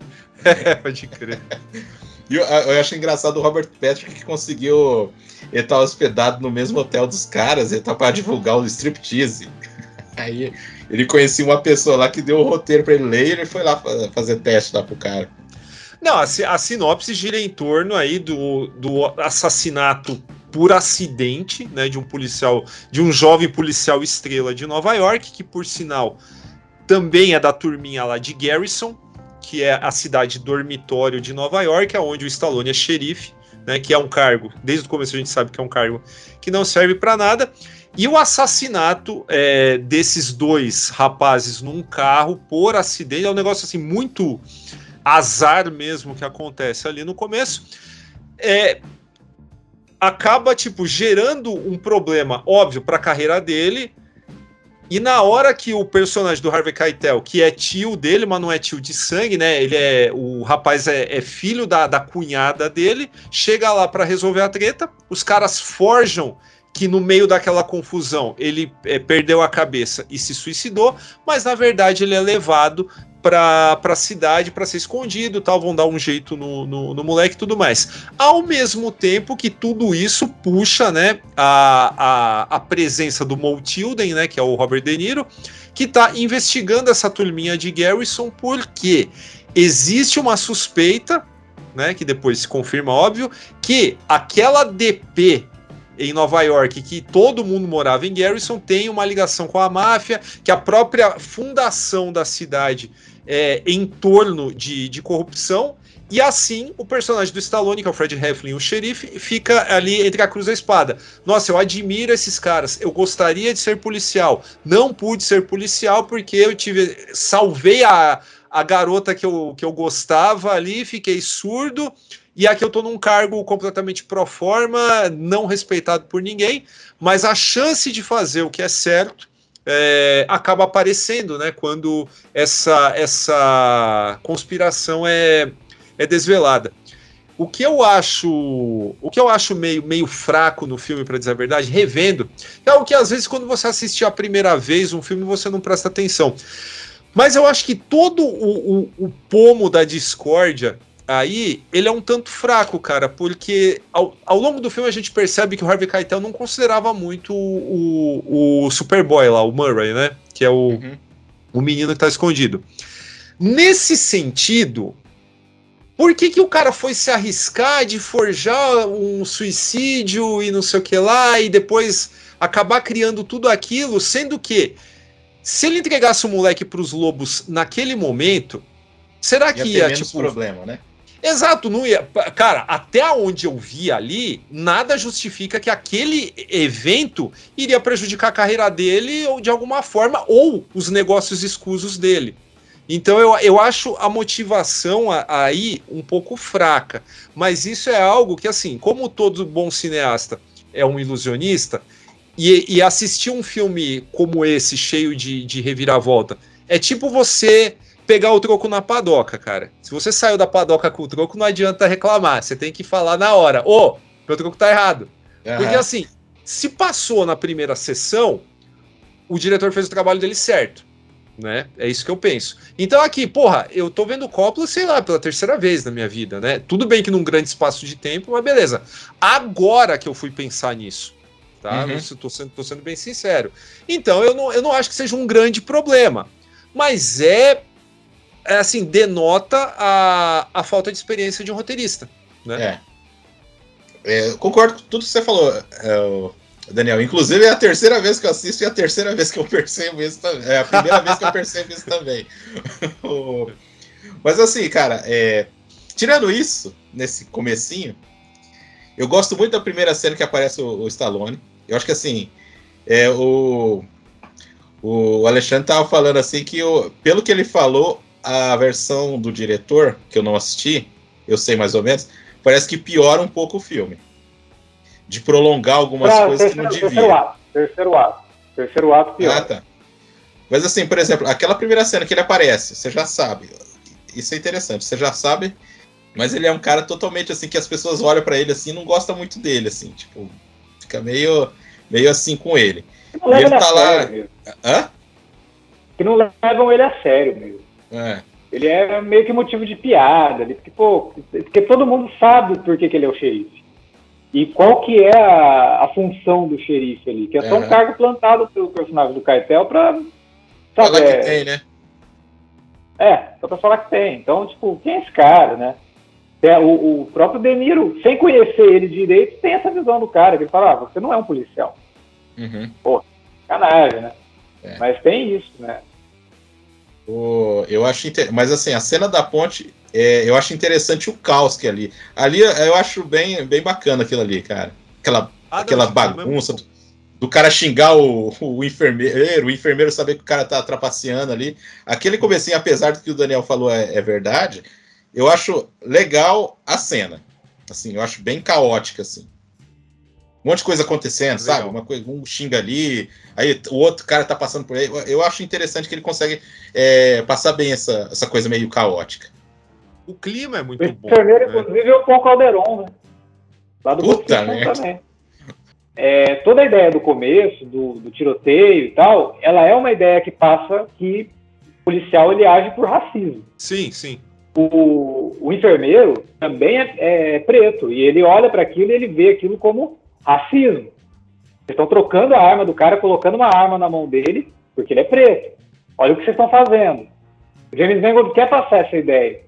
Pode crer. E eu acho engraçado o Robert Patrick que conseguiu... Ele tava hospedado no mesmo hotel dos caras, ele tava pra divulgar o striptease. Aí ele conhecia uma pessoa lá que deu o roteiro pra ele ler e ele foi lá fazer teste lá pro cara. Não, a sinopse gira em torno aí do assassinato por acidente, né, de um jovem policial estrela de Nova York, que por sinal também é da turminha lá de Garrison, que é a cidade dormitório de Nova York, onde o Stallone é xerife, né, que é um cargo, desde o começo a gente sabe que é um cargo que não serve para nada, e o assassinato desses dois rapazes num carro por acidente, é um negócio assim muito azar mesmo que acontece ali no começo, acaba gerando um problema óbvio para a carreira dele. E na hora que o personagem do Harvey Keitel, que é tio dele, mas não é tio de sangue, né? O rapaz é filho da cunhada dele, chega lá para resolver a treta, os caras forjam que no meio daquela confusão ele perdeu a cabeça e se suicidou, mas na verdade ele é levado para a cidade para ser escondido, tal, vão dar um jeito no moleque e tudo mais. Ao mesmo tempo que tudo isso puxa, né, a presença do Mo Tilden, né, que é o Robert De Niro, que está investigando essa turminha de Garrison porque existe uma suspeita, né, que depois se confirma, óbvio, que aquela DP em Nova York, que todo mundo morava em Garrison, tem uma ligação com a máfia, que a própria fundação da cidade em torno de corrupção, e assim o personagem do Stallone, que é o Fred Heflin, o xerife, fica ali entre a cruz e a espada. Nossa, eu admiro esses caras, eu gostaria de ser policial, não pude ser policial porque eu salvei a garota que eu gostava ali, fiquei surdo, e aqui eu tô num cargo completamente pro forma, não respeitado por ninguém, mas a chance de fazer o que é certo acaba aparecendo, né, quando essa conspiração é desvelada. O que eu acho meio fraco no filme, para dizer a verdade, revendo, é o que às vezes quando você assiste a primeira vez um filme você não presta atenção. Mas eu acho que todo o pomo da discórdia aí, ele é um tanto fraco, cara, porque ao longo do filme a gente percebe que o Harvey Keitel não considerava muito o Superboy lá, o Murray, né, que é o menino que tá escondido. Nesse sentido, por que o cara foi se arriscar de forjar um suicídio e não sei o que lá, e depois acabar criando tudo aquilo, sendo que se ele entregasse o moleque pros lobos naquele momento, será que ia menos problema, né? Exato, não ia. Cara, até onde eu vi ali, nada justifica que aquele evento iria prejudicar a carreira dele ou de alguma forma, ou os negócios escusos dele. Então eu acho a motivação aí um pouco fraca. Mas isso é algo que, assim, como todo bom cineasta é um ilusionista, e assistir um filme como esse, cheio de reviravolta, é tipo você pegar o troco na padoca, cara. Se você saiu da padoca com o troco, não adianta reclamar. Você tem que falar na hora. Ô, meu troco tá errado. Aham. Porque assim, se passou na primeira sessão, o diretor fez o trabalho dele certo, né? É isso que eu penso. Então aqui, porra, eu tô vendo Coppola, sei lá, pela terceira vez na minha vida, né? Tudo bem que num grande espaço de tempo, mas beleza. Agora que eu fui pensar nisso, tá? Uhum. Tô sendo bem sincero. Então eu não acho que seja um grande problema. Mas assim, denota a falta de experiência de um roteirista, né? Eu concordo com tudo que você falou, Daniel. Inclusive, é a terceira vez que eu assisto e a terceira vez que eu percebo isso também. É a primeira vez que eu percebo isso também. Mas assim, cara, tirando isso, nesse comecinho, eu gosto muito da primeira cena que aparece o Stallone. Eu acho que assim, o Alexandre tava falando assim que, pelo que ele falou, a versão do diretor, que eu não assisti, eu sei mais ou menos, parece que piora um pouco o filme. De prolongar algumas coisas que não devia. Terceiro ato pior. Ah, tá. Mas assim, por exemplo, aquela primeira cena que ele aparece, você já sabe. Isso é interessante, você já sabe, mas ele é um cara totalmente assim, que as pessoas olham pra ele assim e não gostam muito dele, assim, tipo, fica meio assim com ele. Que não E ele levam tá ele a lá. sério mesmo. Hã? Que não levam ele a sério mesmo. Ele é meio que motivo de piada ali, porque todo mundo sabe por que ele é o xerife. E qual que é a função do xerife ali, que é só um cargo plantado pelo personagem do Keitel pra... Falar que tem, né? Só pra falar que tem. Então, tipo, quem é esse cara, né? O próprio De Niro, sem conhecer ele direito, tem essa visão do cara, que ele fala, você não é um policial. Uhum. Pô, sacanagem, né? Mas tem isso, né? Eu acho mas assim, a cena da ponte, eu acho interessante o caos que é ali. Ali eu acho bem bacana aquilo ali, cara. Aquela bagunça do cara xingar o enfermeiro saber que o cara tá trapaceando ali. Aquele comecinho, apesar do que o Daniel falou é verdade, eu acho legal a cena. Assim, eu acho bem caótica, assim. Um monte de coisa acontecendo, sabe? Um xinga ali, aí o outro cara tá passando por aí. Eu acho interessante que ele consegue passar bem essa coisa meio caótica. O clima é muito bom. O enfermeiro, inclusive, é o Paul Calderon, né? Lá do Puta, né? Também. Toda a ideia do começo, do tiroteio e tal, ela é uma ideia que passa que o policial ele age por racismo. Sim, sim. O enfermeiro também é preto, e ele olha para aquilo e ele vê aquilo como racismo. Eles estão trocando a arma do cara, colocando uma arma na mão dele, porque ele é preto. Olha o que vocês estão fazendo. O James Mangold quer passar essa ideia.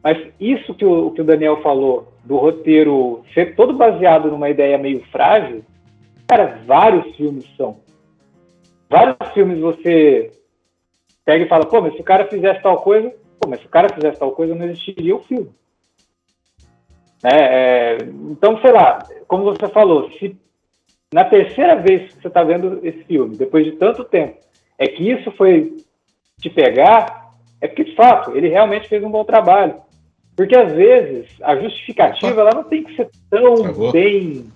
Mas isso que o Daniel falou, do roteiro ser todo baseado numa ideia meio frágil, cara, vários filmes são. Vários filmes você pega e fala, pô, mas se o cara fizesse tal coisa, não existiria o filme. Então, sei lá, como você falou, se na terceira vez que você está vendo esse filme, depois de tanto tempo, é que isso foi te pegar, é porque, de fato, ele realmente fez um bom trabalho. Porque, às vezes, a justificativa ela não tem que ser tão bem...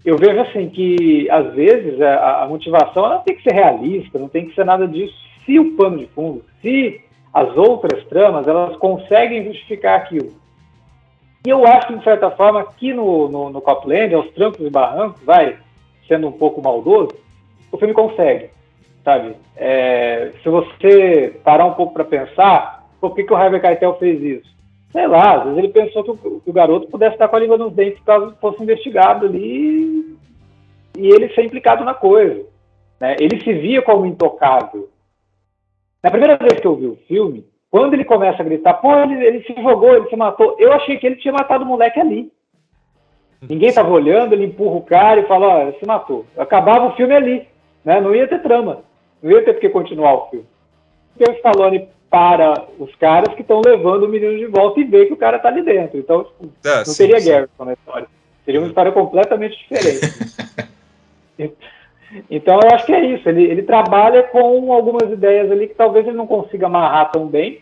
Eu vejo, assim, que, às vezes, a motivação ela não tem que ser realista, não tem que ser nada disso. Se o pano de fundo, se as outras tramas, elas conseguem justificar aquilo. E eu acho, de certa forma, que no Copland, aos trancos e barrancos, sendo um pouco maldoso, o filme consegue, sabe? Se você parar um pouco para pensar, por que o Harvey Keitel fez isso? Sei lá, às vezes ele pensou que o garoto pudesse estar com a língua nos dentes caso fosse investigado ali e ele ser implicado na coisa, né? Ele se via como intocável. Na primeira vez que eu vi o filme, quando ele começa a gritar, pô, ele se jogou, ele se matou, eu achei que ele tinha matado o moleque ali. Ninguém estava olhando, ele empurra o cara e fala, ó, ele se matou. Acabava o filme ali, né? Não ia ter trama, não ia ter porque continuar o filme. o Stallone para os caras que estão levando o menino de volta e vê que o cara tá ali dentro. Então, tipo, não teria Garrison na história. Seria uma história completamente diferente. Então, eu acho que é isso. Ele trabalha com algumas ideias ali que talvez ele não consiga amarrar tão bem,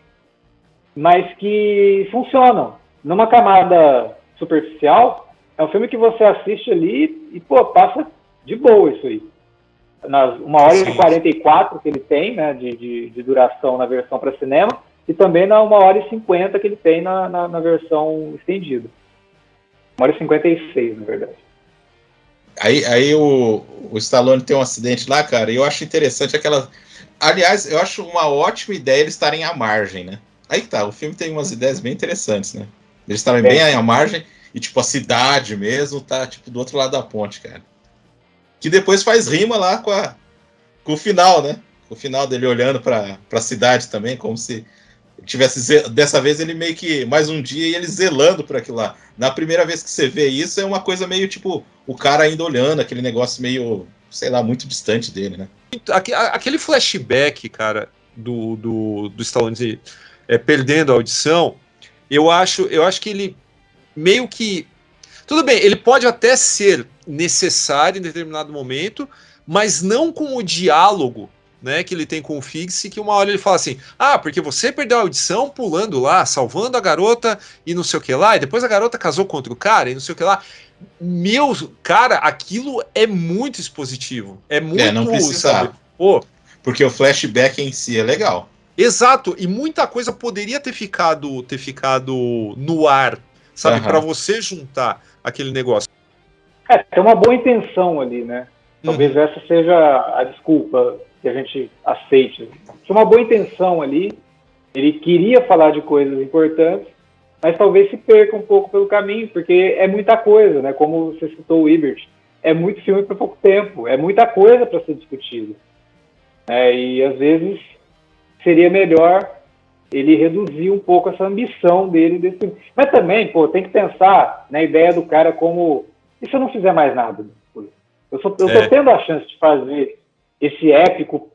mas que funcionam. Numa camada superficial, é um filme que você assiste ali e, pô, passa de boa isso aí. Nas 1h e 44 que ele tem, né, de duração na versão para cinema, e também na 1h e 50 que ele tem na versão estendida. 1h e 56, na verdade. Aí o Stallone tem um acidente lá, cara, e eu acho interessante aquela... Aliás, eu acho uma ótima ideia eles estarem à margem, né? Aí que tá, o filme tem umas ideias bem interessantes, né? Eles estarem bem à margem e, tipo, a cidade mesmo tá, tipo, do outro lado da ponte, cara. Que depois faz rima lá com o final, né? O final dele olhando pra cidade também, como se tivesse... Dessa vez ele meio que, mais um dia, e ele zelando por aquilo lá. Na primeira vez que você vê isso, é uma coisa meio, tipo, o cara ainda olhando, aquele negócio meio, sei lá, muito distante dele, né? Aquele flashback, cara, do Stallone perdendo a audição, eu acho que ele meio que... Tudo bem, ele pode até ser necessário em determinado momento, mas não com o diálogo, né, que ele tem com o Figgs, que uma hora ele fala assim, porque você perdeu a audição pulando lá, salvando a garota e não sei o que lá, e depois a garota casou com outro cara e não sei o que lá. Meu, cara, aquilo é muito expositivo. É muito... não precisava. Porque o flashback em si é legal. Exato, e muita coisa poderia ter ficado no ar, sabe, para você juntar aquele negócio. Tem uma boa intenção ali, né? Talvez essa seja a desculpa que a gente aceite. Tinha uma boa intenção ali, ele queria falar de coisas importantes, mas talvez se perca um pouco pelo caminho, porque é muita coisa, né? Como você citou o Ebert, é muito filme para pouco tempo, é muita coisa para ser discutido. E às vezes seria melhor ele reduzir um pouco essa ambição dele desse filme. Mas também, pô, tem que pensar na ideia do cara como... E se eu não fizer mais nada? Eu tô tendo a chance de fazer esse épico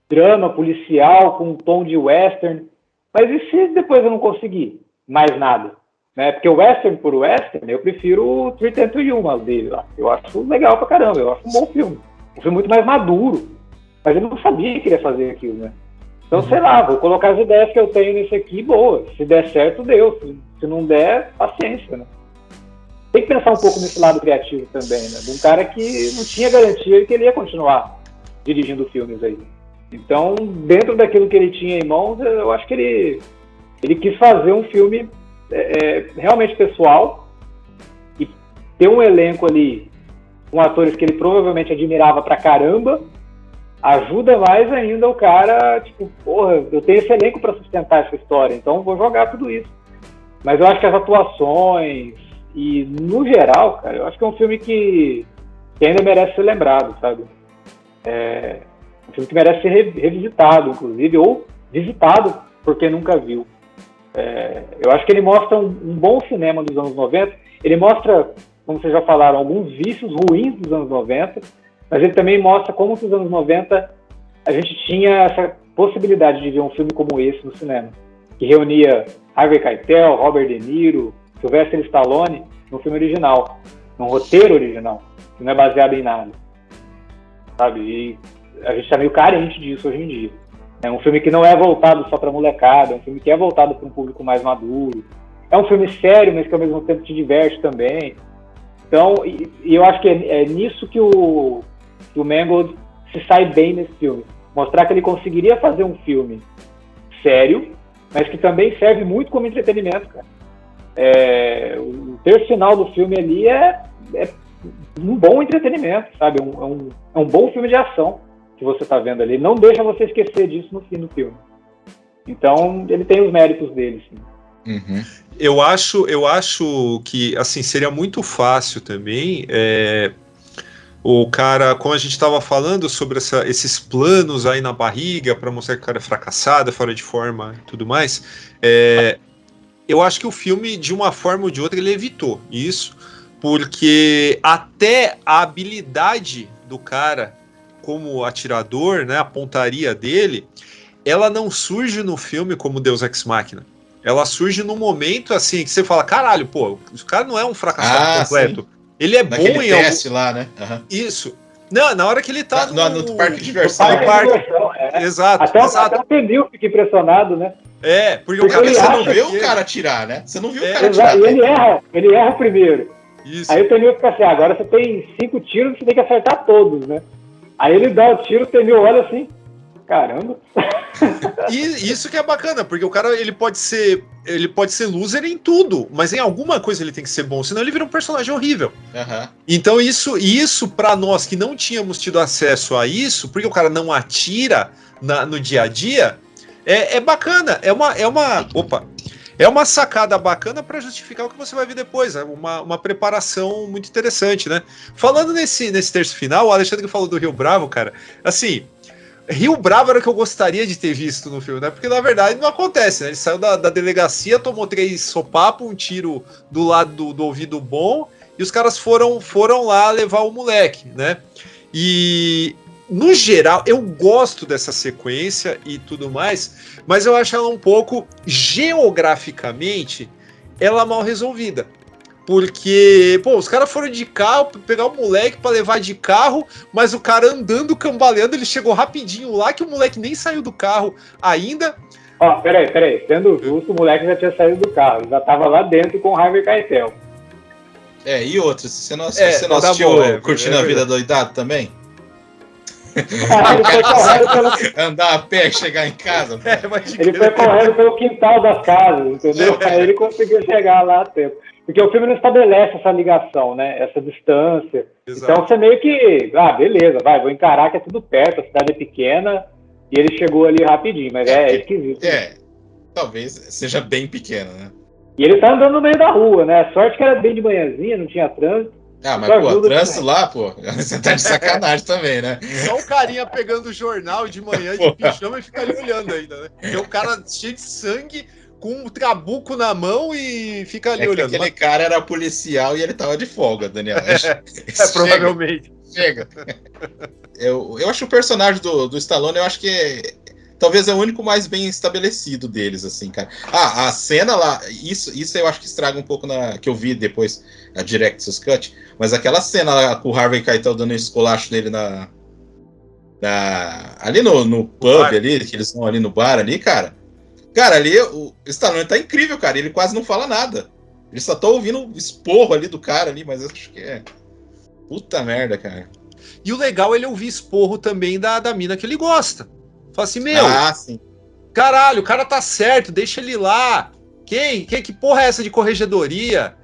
drama policial com um tom de western, mas e se depois eu não conseguir mais nada? Né? Porque o western por western, eu prefiro o 301 dele lá. Eu acho legal pra caramba, eu acho um bom filme. Um filme muito mais maduro. Mas ele não sabia que ele ia fazer aquilo, né? Então, sei lá, vou colocar as ideias que eu tenho nesse aqui, boa. Se der certo, deu. Se não der, paciência, né? Tem que pensar um pouco nesse lado criativo também, né? De um cara que não tinha garantia de que ele ia continuar dirigindo filmes aí. Então, dentro daquilo que ele tinha em mãos, eu acho que ele quis fazer um filme realmente pessoal e ter um elenco ali com atores que ele provavelmente admirava pra caramba, ajuda mais ainda o cara, tipo, porra, eu tenho esse elenco pra sustentar essa história, então vou jogar tudo isso. Mas eu acho que as atuações e, no geral, cara, eu acho que é um filme que ainda merece ser lembrado, sabe? É um filme que merece ser revisitado, inclusive, ou visitado por quem nunca viu. Eu acho que ele mostra um bom cinema dos anos 90, ele mostra, como vocês já falaram, alguns vícios ruins dos anos 90, mas ele também mostra como que nos anos 90 a gente tinha essa possibilidade de ver um filme como esse no cinema, que reunia Harvey Keitel, Robert De Niro, Sylvester Stallone, num filme original, num roteiro original, que não é baseado em nada, sabe? E a gente tá meio carente disso hoje em dia. É um filme que não é voltado só pra molecada, é um filme que é voltado para um público mais maduro. É um filme sério, mas que ao mesmo tempo te diverte também. Então, e eu acho que é nisso que o Mangold se sai bem nesse filme. Mostrar que ele conseguiria fazer um filme sério, mas que também serve muito como entretenimento, cara. O terço final do filme ali é um bom entretenimento, sabe? É um bom filme de ação que você tá vendo ali. Não deixa você esquecer disso no fim do filme. Então, ele tem os méritos dele, sim. Uhum. Eu acho que assim seria muito fácil também o cara, como a gente estava falando sobre esses planos aí na barriga para mostrar que o cara é fracassado, fora de forma e tudo mais, eu acho que o filme, de uma forma ou de outra, ele evitou isso, porque até a habilidade do cara como atirador, né, a pontaria dele, ela não surge no filme como Deus Ex Machina. Ela surge num momento assim que você fala, caralho, pô, o cara não é um fracassado completo. Sim. Ele é naquele bom em teste lá, né? Isso. Não, na hora que ele tá no parque de diversão. Exato. Até o Pneu fica impressionado, né? Porque você não vê o cara atirar, né? Você não viu o cara atirar. E ele erra o primeiro. Isso. Aí o Pneu fica assim, agora você tem 5 tiros, você tem que acertar todos, né? Aí ele dá o tiro, o Pneu olha assim, caramba. E isso que é bacana, porque o cara ele pode ser loser em tudo, mas em alguma coisa ele tem que ser bom, senão ele vira um personagem horrível. Então isso para nós que não tínhamos tido acesso a isso, porque o cara não atira no dia a dia, é bacana, é uma sacada bacana para justificar o que você vai ver depois, uma preparação muito interessante, né? Falando nesse terço final, o Alexandre falou do Rio Bravo, cara, assim, Rio Bravo era o que eu gostaria de ter visto no filme, né? Porque na verdade não acontece, né? Ele saiu da delegacia, tomou 3 sopapos, um tiro do lado do ouvido bom, e os caras foram lá levar o moleque, né? E no geral, eu gosto dessa sequência e tudo mais, mas eu acho ela um pouco, geograficamente, ela mal resolvida. Porque, pô, os caras foram de carro, pegar o moleque pra levar de carro, mas o cara andando, cambaleando, ele chegou rapidinho lá, que o moleque nem saiu do carro ainda. Ó, peraí, sendo justo, o moleque já tinha saído do carro, ele já tava lá dentro com o Harvey Keitel. E outros, você não assistiu Curtindo a Vida Doidado também? Andar a pé e chegar em casa. Ele foi correndo pelo quintal das casas, entendeu? Aí ele conseguiu chegar lá a tempo. Porque o filme não estabelece essa ligação, né? Essa distância. Exato. Então você meio que, beleza, vou encarar que é tudo perto, a cidade é pequena, e ele chegou ali rapidinho, mas é esquisito. Talvez seja bem pequena, né? E ele tá andando no meio da rua, né? A sorte que era bem de manhãzinha, não tinha trânsito. Mas pô, trânsito lá, pô, você tá de sacanagem também, né? Só o carinha pegando o jornal de manhã de pijama e fica ali olhando ainda, né? Tem um cara cheio de sangue, com um trabuco na mão e fica ali olhando. Aquele cara era policial e ele tava de folga, Daniel. Provavelmente. Chega. Eu acho o personagem do Stallone, eu acho que talvez é o único mais bem estabelecido deles, assim, cara. A cena lá, isso eu acho que estraga um pouco que eu vi depois, a Director's Cut, mas aquela cena lá com o Harvey Keitel dando um esculacho dele ali no pub ali, que eles vão ali no bar ali, cara. Cara, ali o Stallone tá incrível, cara. Ele quase não fala nada. Ele só tá ouvindo o esporro ali do cara ali, mas eu acho que é. Puta merda, cara. E o legal é ele ouvir esporro também da mina que ele gosta. Fala assim, sim. Caralho, o cara tá certo, deixa ele lá. Que porra é essa de corregedoria?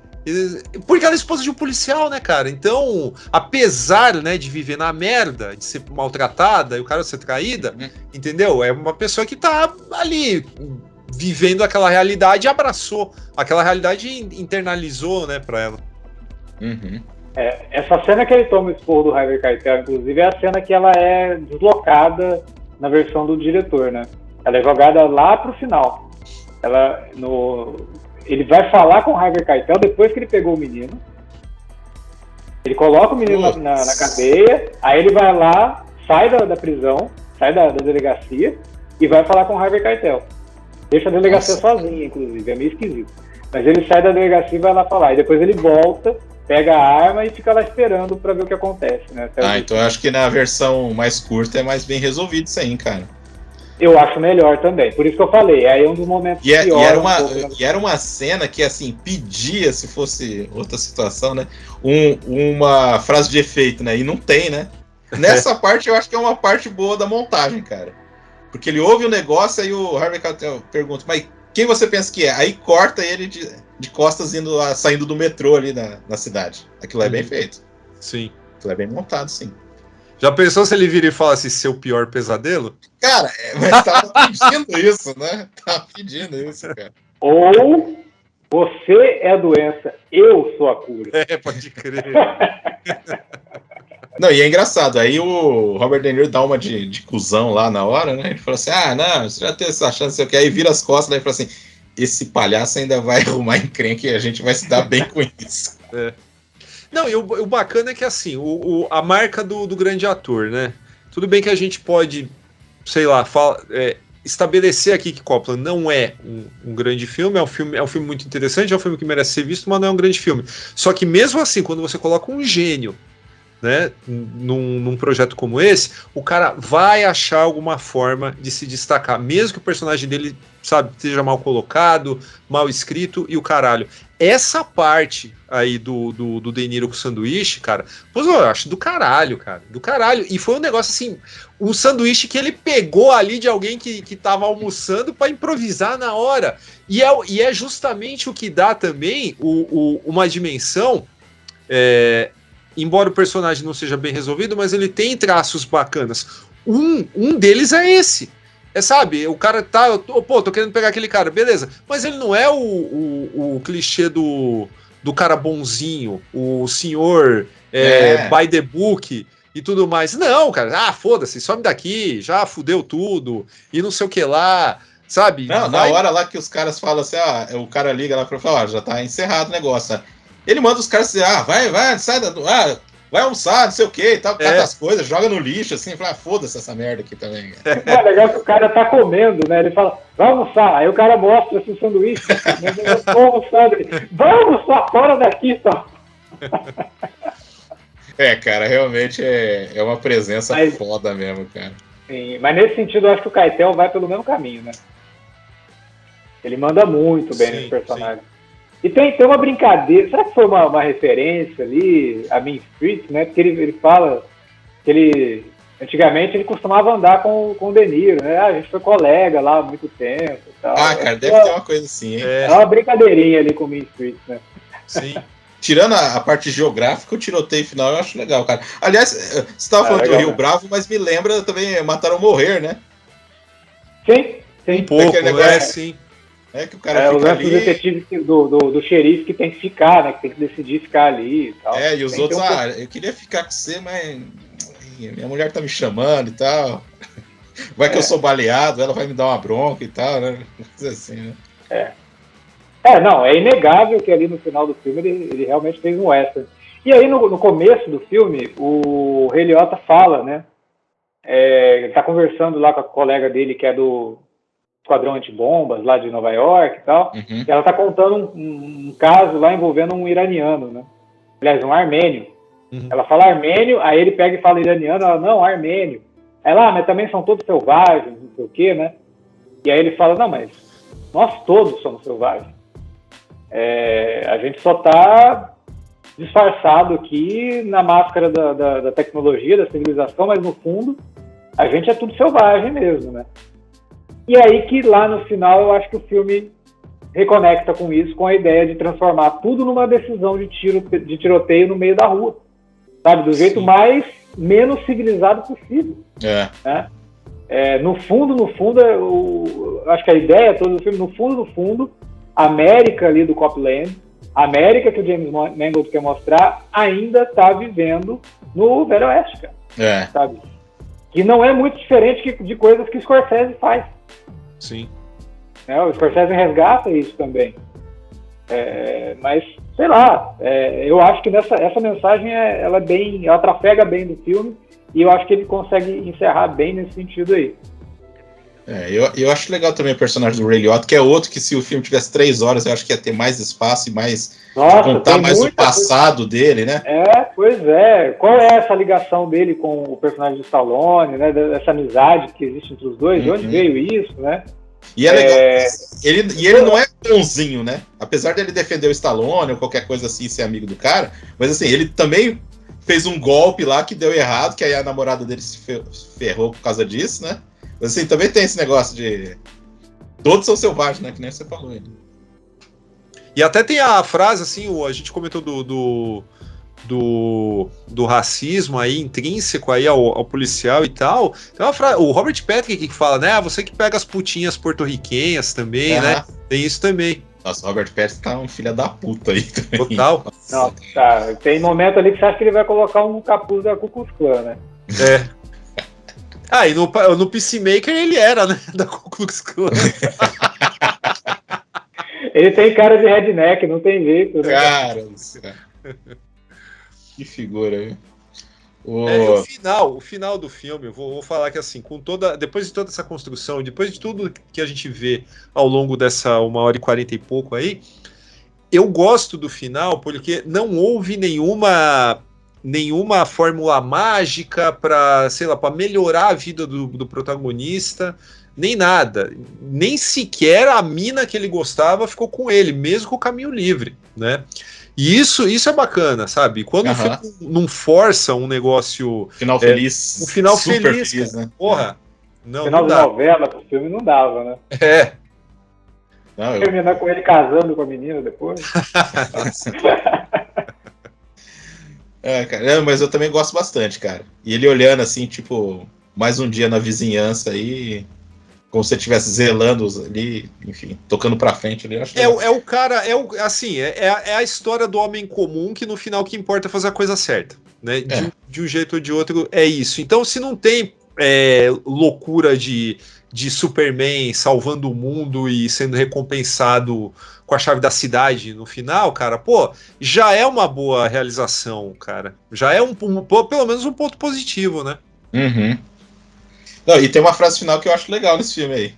Porque ela é esposa de um policial, né, cara? Então, apesar, né, de viver na merda, de ser maltratada e o cara ser traída, entendeu? É uma pessoa que tá ali vivendo aquela realidade e abraçou aquela realidade e internalizou, né, pra ela. Essa cena que ele toma o esporro do Harvey Keitel, inclusive, é a cena que ela é deslocada na versão do diretor, né? Ela é jogada lá pro final. Ele vai falar com o Harvey Keitel depois que ele pegou o menino. Ele coloca o menino na cadeia, aí ele vai lá, sai da prisão, sai da delegacia e vai falar com o Harvey Keitel. Deixa a delegacia sozinha, inclusive, é meio esquisito. Mas ele sai da delegacia e vai lá falar. E depois ele volta, pega a arma e fica lá esperando pra ver o que acontece, né? Então eu acho que na versão mais curta é mais bem resolvido isso aí, cara. Eu acho melhor também, por isso que eu falei, aí é um dos momentos e era uma cena que, assim, pedia, se fosse outra situação, né, uma frase de efeito, né, e não tem, né. Nessa parte eu acho que é uma parte boa da montagem, cara, porque ele ouve o negócio e o Harvey Keitel pergunta, mas quem você pensa que é? Aí corta ele de costas saindo do metrô ali na cidade. Aquilo é bem feito. Sim. Aquilo é bem montado, sim. Já pensou se ele vira e fala assim, seu pior pesadelo? Cara, mas tava pedindo isso, né? Tava pedindo isso, cara. Ou você é a doença, eu sou a cura. Pode crer. Não, e é engraçado, aí o Robert De Niro dá uma de cuzão lá na hora, né? Ele fala assim, não, você já teve essa chance, sei o que, aí vira as costas, daí fala assim, esse palhaço ainda vai arrumar encrenca e a gente vai se dar bem com isso. Não, e o bacana é que, assim, a marca do grande ator, né? Tudo bem que a gente pode, sei lá, estabelecer aqui que Copland não é um grande filme, é um filme muito interessante, é um filme que merece ser visto, mas não é um grande filme. Só que mesmo assim, quando você coloca um gênio, né, num projeto como esse, o cara vai achar alguma forma de se destacar, mesmo que o personagem dele, sabe, esteja mal colocado, mal escrito e o caralho. Essa parte aí do De Niro com o sanduíche, cara, pois eu acho do caralho, cara, do caralho. E foi um negócio assim, um sanduíche que ele pegou ali de alguém que tava almoçando para improvisar na hora. E é justamente o que dá também uma dimensão. Embora o personagem não seja bem resolvido, mas ele tem traços bacanas. Um deles é esse. Sabe, o cara tá... tô querendo pegar aquele cara, beleza. Mas ele não é o clichê do cara bonzinho, o senhor by the book e tudo mais. Não, cara, foda-se, some daqui, já fudeu tudo, e não sei o que lá, sabe? Não, na hora lá que os caras falam assim, o cara liga lá pra falar, já tá encerrado o negócio, né? Ele manda os caras dizer, vai, sai vai almoçar, não sei o que e tal, cata as coisas, joga no lixo, assim, fala, foda-se essa merda aqui também. É legal que o cara tá comendo, né? Ele fala, vai almoçar, aí o cara mostra esse sanduíche, vai almoçar, fora daqui, só. Cara, realmente é uma presença foda mesmo, cara. Sim, mas nesse sentido eu acho que o Keitel vai pelo mesmo caminho, né? Ele manda muito bem nesse personagem. Sim. E tem uma brincadeira, será que foi uma referência ali a Mean Streets, né? Porque ele fala que antigamente ele costumava andar com o De Niro, né? A gente foi colega lá há muito tempo e tal. Cara, deve ter uma coisa assim, hein? É uma brincadeirinha ali com o Mean Streets, né? Sim. Tirando a parte geográfica, o tiroteio final eu acho legal, cara. Aliás, você estava falando do Rio Bravo, mas me lembra também Mataram Morrer, né? Sim. Um pouco, sim. Que o cara fica ali... O detetive do xerife que tem que ficar, né? Que tem que decidir ficar ali e tal. E os outros, eu queria ficar com você, mas minha mulher tá me chamando e tal. Vai que eu sou baleado, ela vai me dar uma bronca e tal, né? Assim, né? Não, é inegável que ali no final do filme ele realmente fez um western. E aí no começo do filme, o Ray Liotta fala, né? Ele tá conversando lá com a colega dele que é do Esquadrão Antibombas, lá de Nova York e tal, e ela tá contando um caso lá envolvendo um iraniano, né? Aliás, um armênio. Ela fala armênio, aí ele pega e fala iraniano, ela, não, armênio. Ela, mas também são todos selvagens, não sei o quê, né? E aí ele fala, não, mas nós todos somos selvagens. A gente só tá disfarçado aqui na máscara da tecnologia, da civilização, mas no fundo a gente é tudo selvagem mesmo, né? E aí que lá no final eu acho que o filme reconecta com isso, com a ideia de transformar tudo numa decisão de tiroteio no meio da rua, sabe? Do jeito menos civilizado possível. Né? No fundo, eu acho que a ideia toda do filme, no fundo, a América ali do Copland, a América que o James Mangold quer mostrar, ainda está vivendo no Velho Oeste, cara. Sabe? Que não é muito diferente de coisas que o Scorsese faz. Sim. O Scorsese resgata isso também. Mas, sei lá, eu acho que essa mensagem ela trafega bem do filme e eu acho que ele consegue encerrar bem nesse sentido aí. Eu acho legal também o personagem do Ray Liotta, que é outro que se o filme tivesse 3 horas, eu acho que ia ter mais espaço e mais... contar mais o passado dele, né? Pois é. Qual é essa ligação dele com o personagem do Stallone, né? Dessa amizade que existe entre os dois? De onde veio isso, né? E é legal. Ele não é bonzinho, né? Apesar dele defender o Stallone ou qualquer coisa assim, ser amigo do cara, mas assim, ele também fez um golpe lá que deu errado, que aí a namorada dele se ferrou por causa disso, né? Mas assim, também tem esse negócio de... Todos são selvagens, né? Que nem você falou aí. E até tem a frase, assim, a gente comentou do racismo aí, intrínseco aí ao policial e tal. Tem uma frase, o Robert Patrick que fala, né? Você que pega as putinhas porto-riquenhas também, né? Tem isso também. Nossa, o Robert Patrick tá um filho da puta aí também. Total. Não, tá. Tem momento ali que você acha que ele vai colocar um capuz da Ku Klux Klan, né? E no Peacemaker ele era, né? Da Ku Klux Klan. Ele tem cara de redneck, não tem jeito, né? Cara do céu. Que figura, viu? O final do filme, eu vou falar que assim, depois de toda essa construção, depois de tudo que a gente vê ao longo dessa 1h40 e pouco aí, eu gosto do final porque não houve nenhuma fórmula mágica para, sei lá, para melhorar a vida do protagonista, nem nada. Nem sequer a mina que ele gostava ficou com ele, mesmo com o caminho livre, né? E isso é bacana, sabe? Quando o filme não força um negócio... Final feliz. Um final super feliz, né? Porra. Não, final não de dá. novela, pro filme não dava, né? É. Não, Terminar com ele casando com a menina depois. Cara, mas eu também gosto bastante, cara. E ele olhando assim, tipo, mais um dia na vizinhança aí, como se ele estivesse zelando ali, enfim, tocando pra frente ali. Acho O cara, assim, é a história do homem comum que no final o que importa é fazer a coisa certa, né? De um jeito ou de outro é isso. Então, se não tem loucura de Superman salvando o mundo e sendo recompensado com a chave da cidade no final, cara, pô, já é uma boa realização, cara. Já é pelo menos um ponto positivo, né? Uhum. Não, e tem uma frase final que eu acho legal nesse filme aí.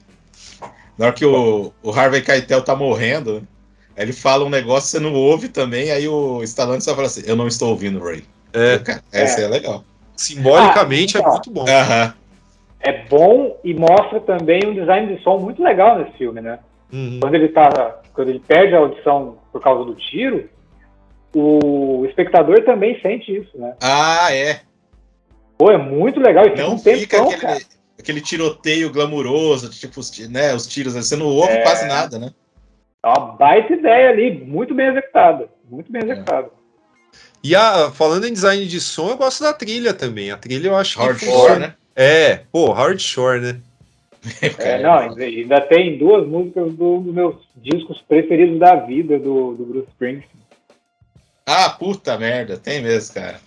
Na hora que o Harvey Keitel tá morrendo, aí ele fala um negócio, você não ouve também, aí o Stallone só fala assim, eu não estou ouvindo, Ray. Essa é legal. Simbolicamente é muito bom. É bom e mostra também um design de som muito legal nesse filme, né? Uhum. Quando ele perde a audição por causa do tiro, o espectador também sente isso, né? Pô, é muito legal. E não fica aquele tiroteio glamuroso, tipo, né, os tiros, você não ouve quase nada, né? É uma baita ideia ali, muito bem executada. Muito bem executada. E falando em design de som, eu gosto da trilha também. A trilha eu acho Howard Shore, né? Howard Shore, né? Ainda tem 2 músicas dos meus discos preferidos da vida do Bruce Springsteen. Puta merda, tem mesmo, cara.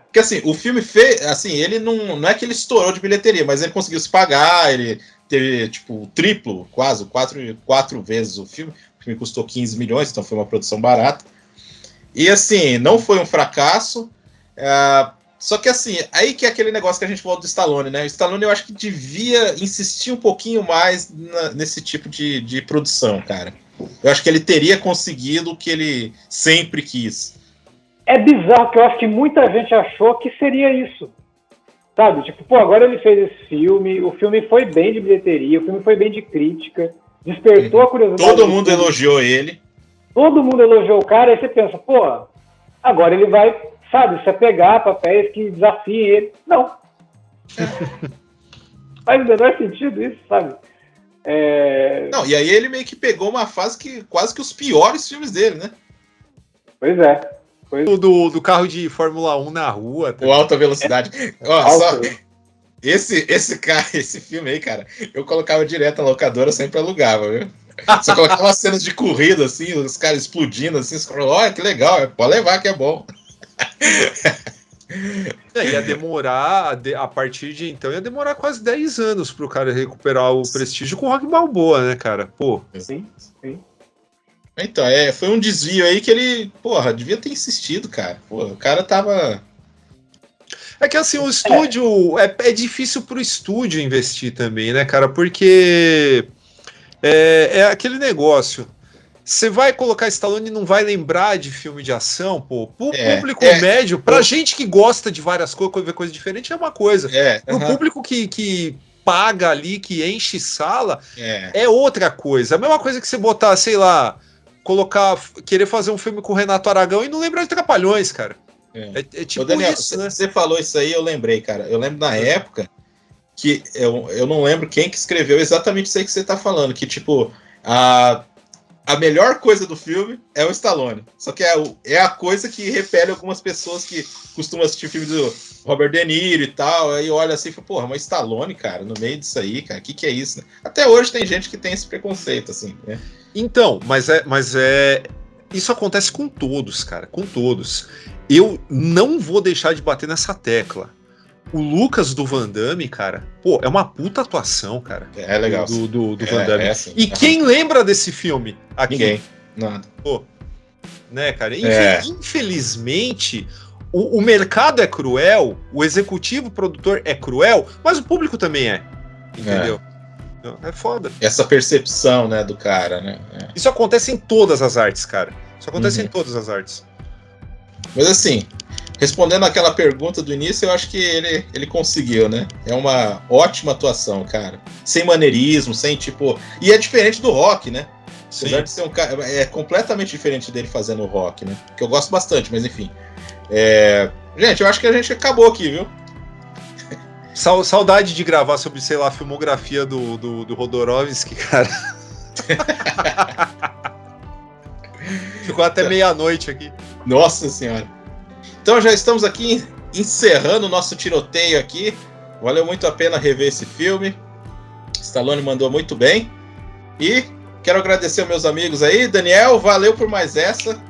Porque assim, o filme fez, assim, ele não é que ele estourou de bilheteria, mas ele conseguiu se pagar, ele teve, tipo, o triplo, quase, 4 vezes o filme. O filme custou 15 milhões, então foi uma produção barata. E, assim, não foi um fracasso, só que, assim, aí que é aquele negócio que a gente falou do Stallone, né? O Stallone, eu acho que devia insistir um pouquinho mais nesse tipo de produção, cara. Eu acho que ele teria conseguido o que ele sempre quis. É bizarro, que eu acho que muita gente achou que seria isso. Sabe? Tipo, agora ele fez esse filme, o filme foi bem de bilheteria, o filme foi bem de crítica, despertou a curiosidade. Todo mundo elogiou ele. Todo mundo elogiou o cara, aí você pensa, agora ele vai, sabe, se apegar a papéis que desafiem ele. Não. Faz o menor sentido isso, sabe? Não, e aí ele meio que pegou uma fase que quase que os piores filmes dele, né? Pois é. Do carro de Fórmula 1 na rua. Tá? O Alta Velocidade. Esse filme aí, cara, eu colocava direto na locadora, sempre alugava, viu? Você colocava umas cenas de corrida, assim, os caras explodindo, assim, você falava, olha que legal, pode levar que é bom. Ia demorar, a partir de então, ia demorar quase 10 anos pro cara recuperar o prestígio com o Rock Balboa, né, cara? Pô. Sim. Então, foi um desvio aí que ele, devia ter insistido, cara. O cara tava... É que assim, o estúdio, é difícil pro estúdio investir também, né, cara? Porque é aquele negócio. Você vai colocar Stallone e não vai lembrar de filme de ação, pô. Pro público médio, pra gente que gosta de várias coisas, ver coisa diferente é uma coisa. Pro público que paga ali, que enche sala, é outra coisa. A mesma coisa que você botar, sei lá, querer fazer um filme com o Renato Aragão e não lembrar de Trapalhões, cara. Tipo Daniel, isso, né? Você falou isso aí, eu lembrei, cara. Eu lembro na época que eu não lembro quem que escreveu exatamente isso aí que você tá falando, que tipo, a melhor coisa do filme é o Stallone. Só que é a coisa que repele algumas pessoas que costumam assistir filme do Robert De Niro e tal, aí olha assim e fala, mas Stallone, cara, no meio disso aí, cara, o que é isso? Né? Até hoje tem gente que tem esse preconceito, assim, né? Então, mas isso acontece com todos, cara, com todos. Eu não vou deixar de bater nessa tecla. O Lucas do Van Damme, cara, é uma puta atuação, cara. É legal. Do Van Damme. Assim, e quem lembra desse filme aqui? Ninguém. Nada. Né, cara? Infelizmente, o mercado é cruel, o executivo produtor é cruel, mas o público também é. Entendeu? É foda. Essa percepção, né, do cara, né? Isso acontece em todas as artes, cara. Isso acontece em todas as artes. Mas assim, respondendo aquela pergunta do início, eu acho que ele conseguiu, né? É uma ótima atuação, cara. Sem maneirismo, sem tipo... E é diferente do Rock, né? Apesar de ser um cara... É completamente diferente dele fazendo o Rock, né? Que eu gosto bastante, mas enfim. Gente, eu acho que a gente acabou aqui, viu? Saudade de gravar sobre, sei lá, a filmografia do Rodorovsky, cara. Ficou até meia-noite aqui. Nossa senhora. Então já estamos aqui encerrando o nosso tiroteio aqui. Valeu muito a pena rever esse filme. Stallone mandou muito bem. E quero agradecer aos meus amigos aí. Daniel, valeu por mais essa.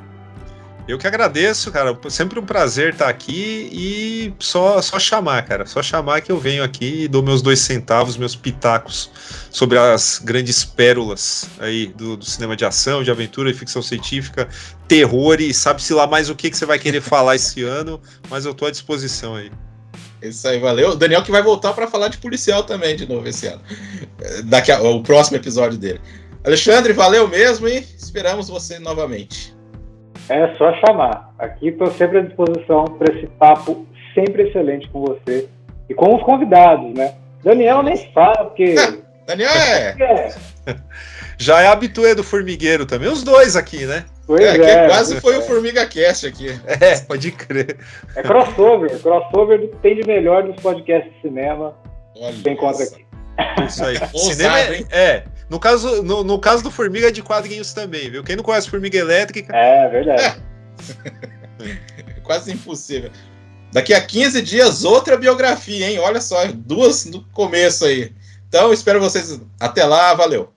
Eu que agradeço, cara. Sempre um prazer estar aqui e só chamar, cara. Só chamar que eu venho aqui e dou meus 2 centavos, meus pitacos sobre as grandes pérolas aí do cinema de ação, de aventura, de ficção científica, terror e sabe-se lá mais o que você vai querer falar esse ano, mas eu tô à disposição aí. Isso aí, valeu. O Daniel que vai voltar para falar de policial também de novo esse ano. O próximo episódio dele. Alexandre, valeu mesmo e esperamos você novamente. É só chamar. Aqui estou sempre à disposição para esse papo sempre excelente com você e com os convidados, né? Daniel nem fala, porque... Daniel Já é habituê do Formigueiro também, os dois aqui, né? Quase foi o Formiga Cast aqui. Pode crer. É crossover do que tem de melhor dos podcasts de cinema. Olha, você encontra aqui. Isso aí. Cinema No caso do Formiga é de quadrinhos também, viu? Quem não conhece Formiga Elétrica... É verdade. Quase impossível. Daqui a 15 dias, outra biografia, hein? Olha só, 2 no começo aí. Então, espero vocês. Até lá, valeu.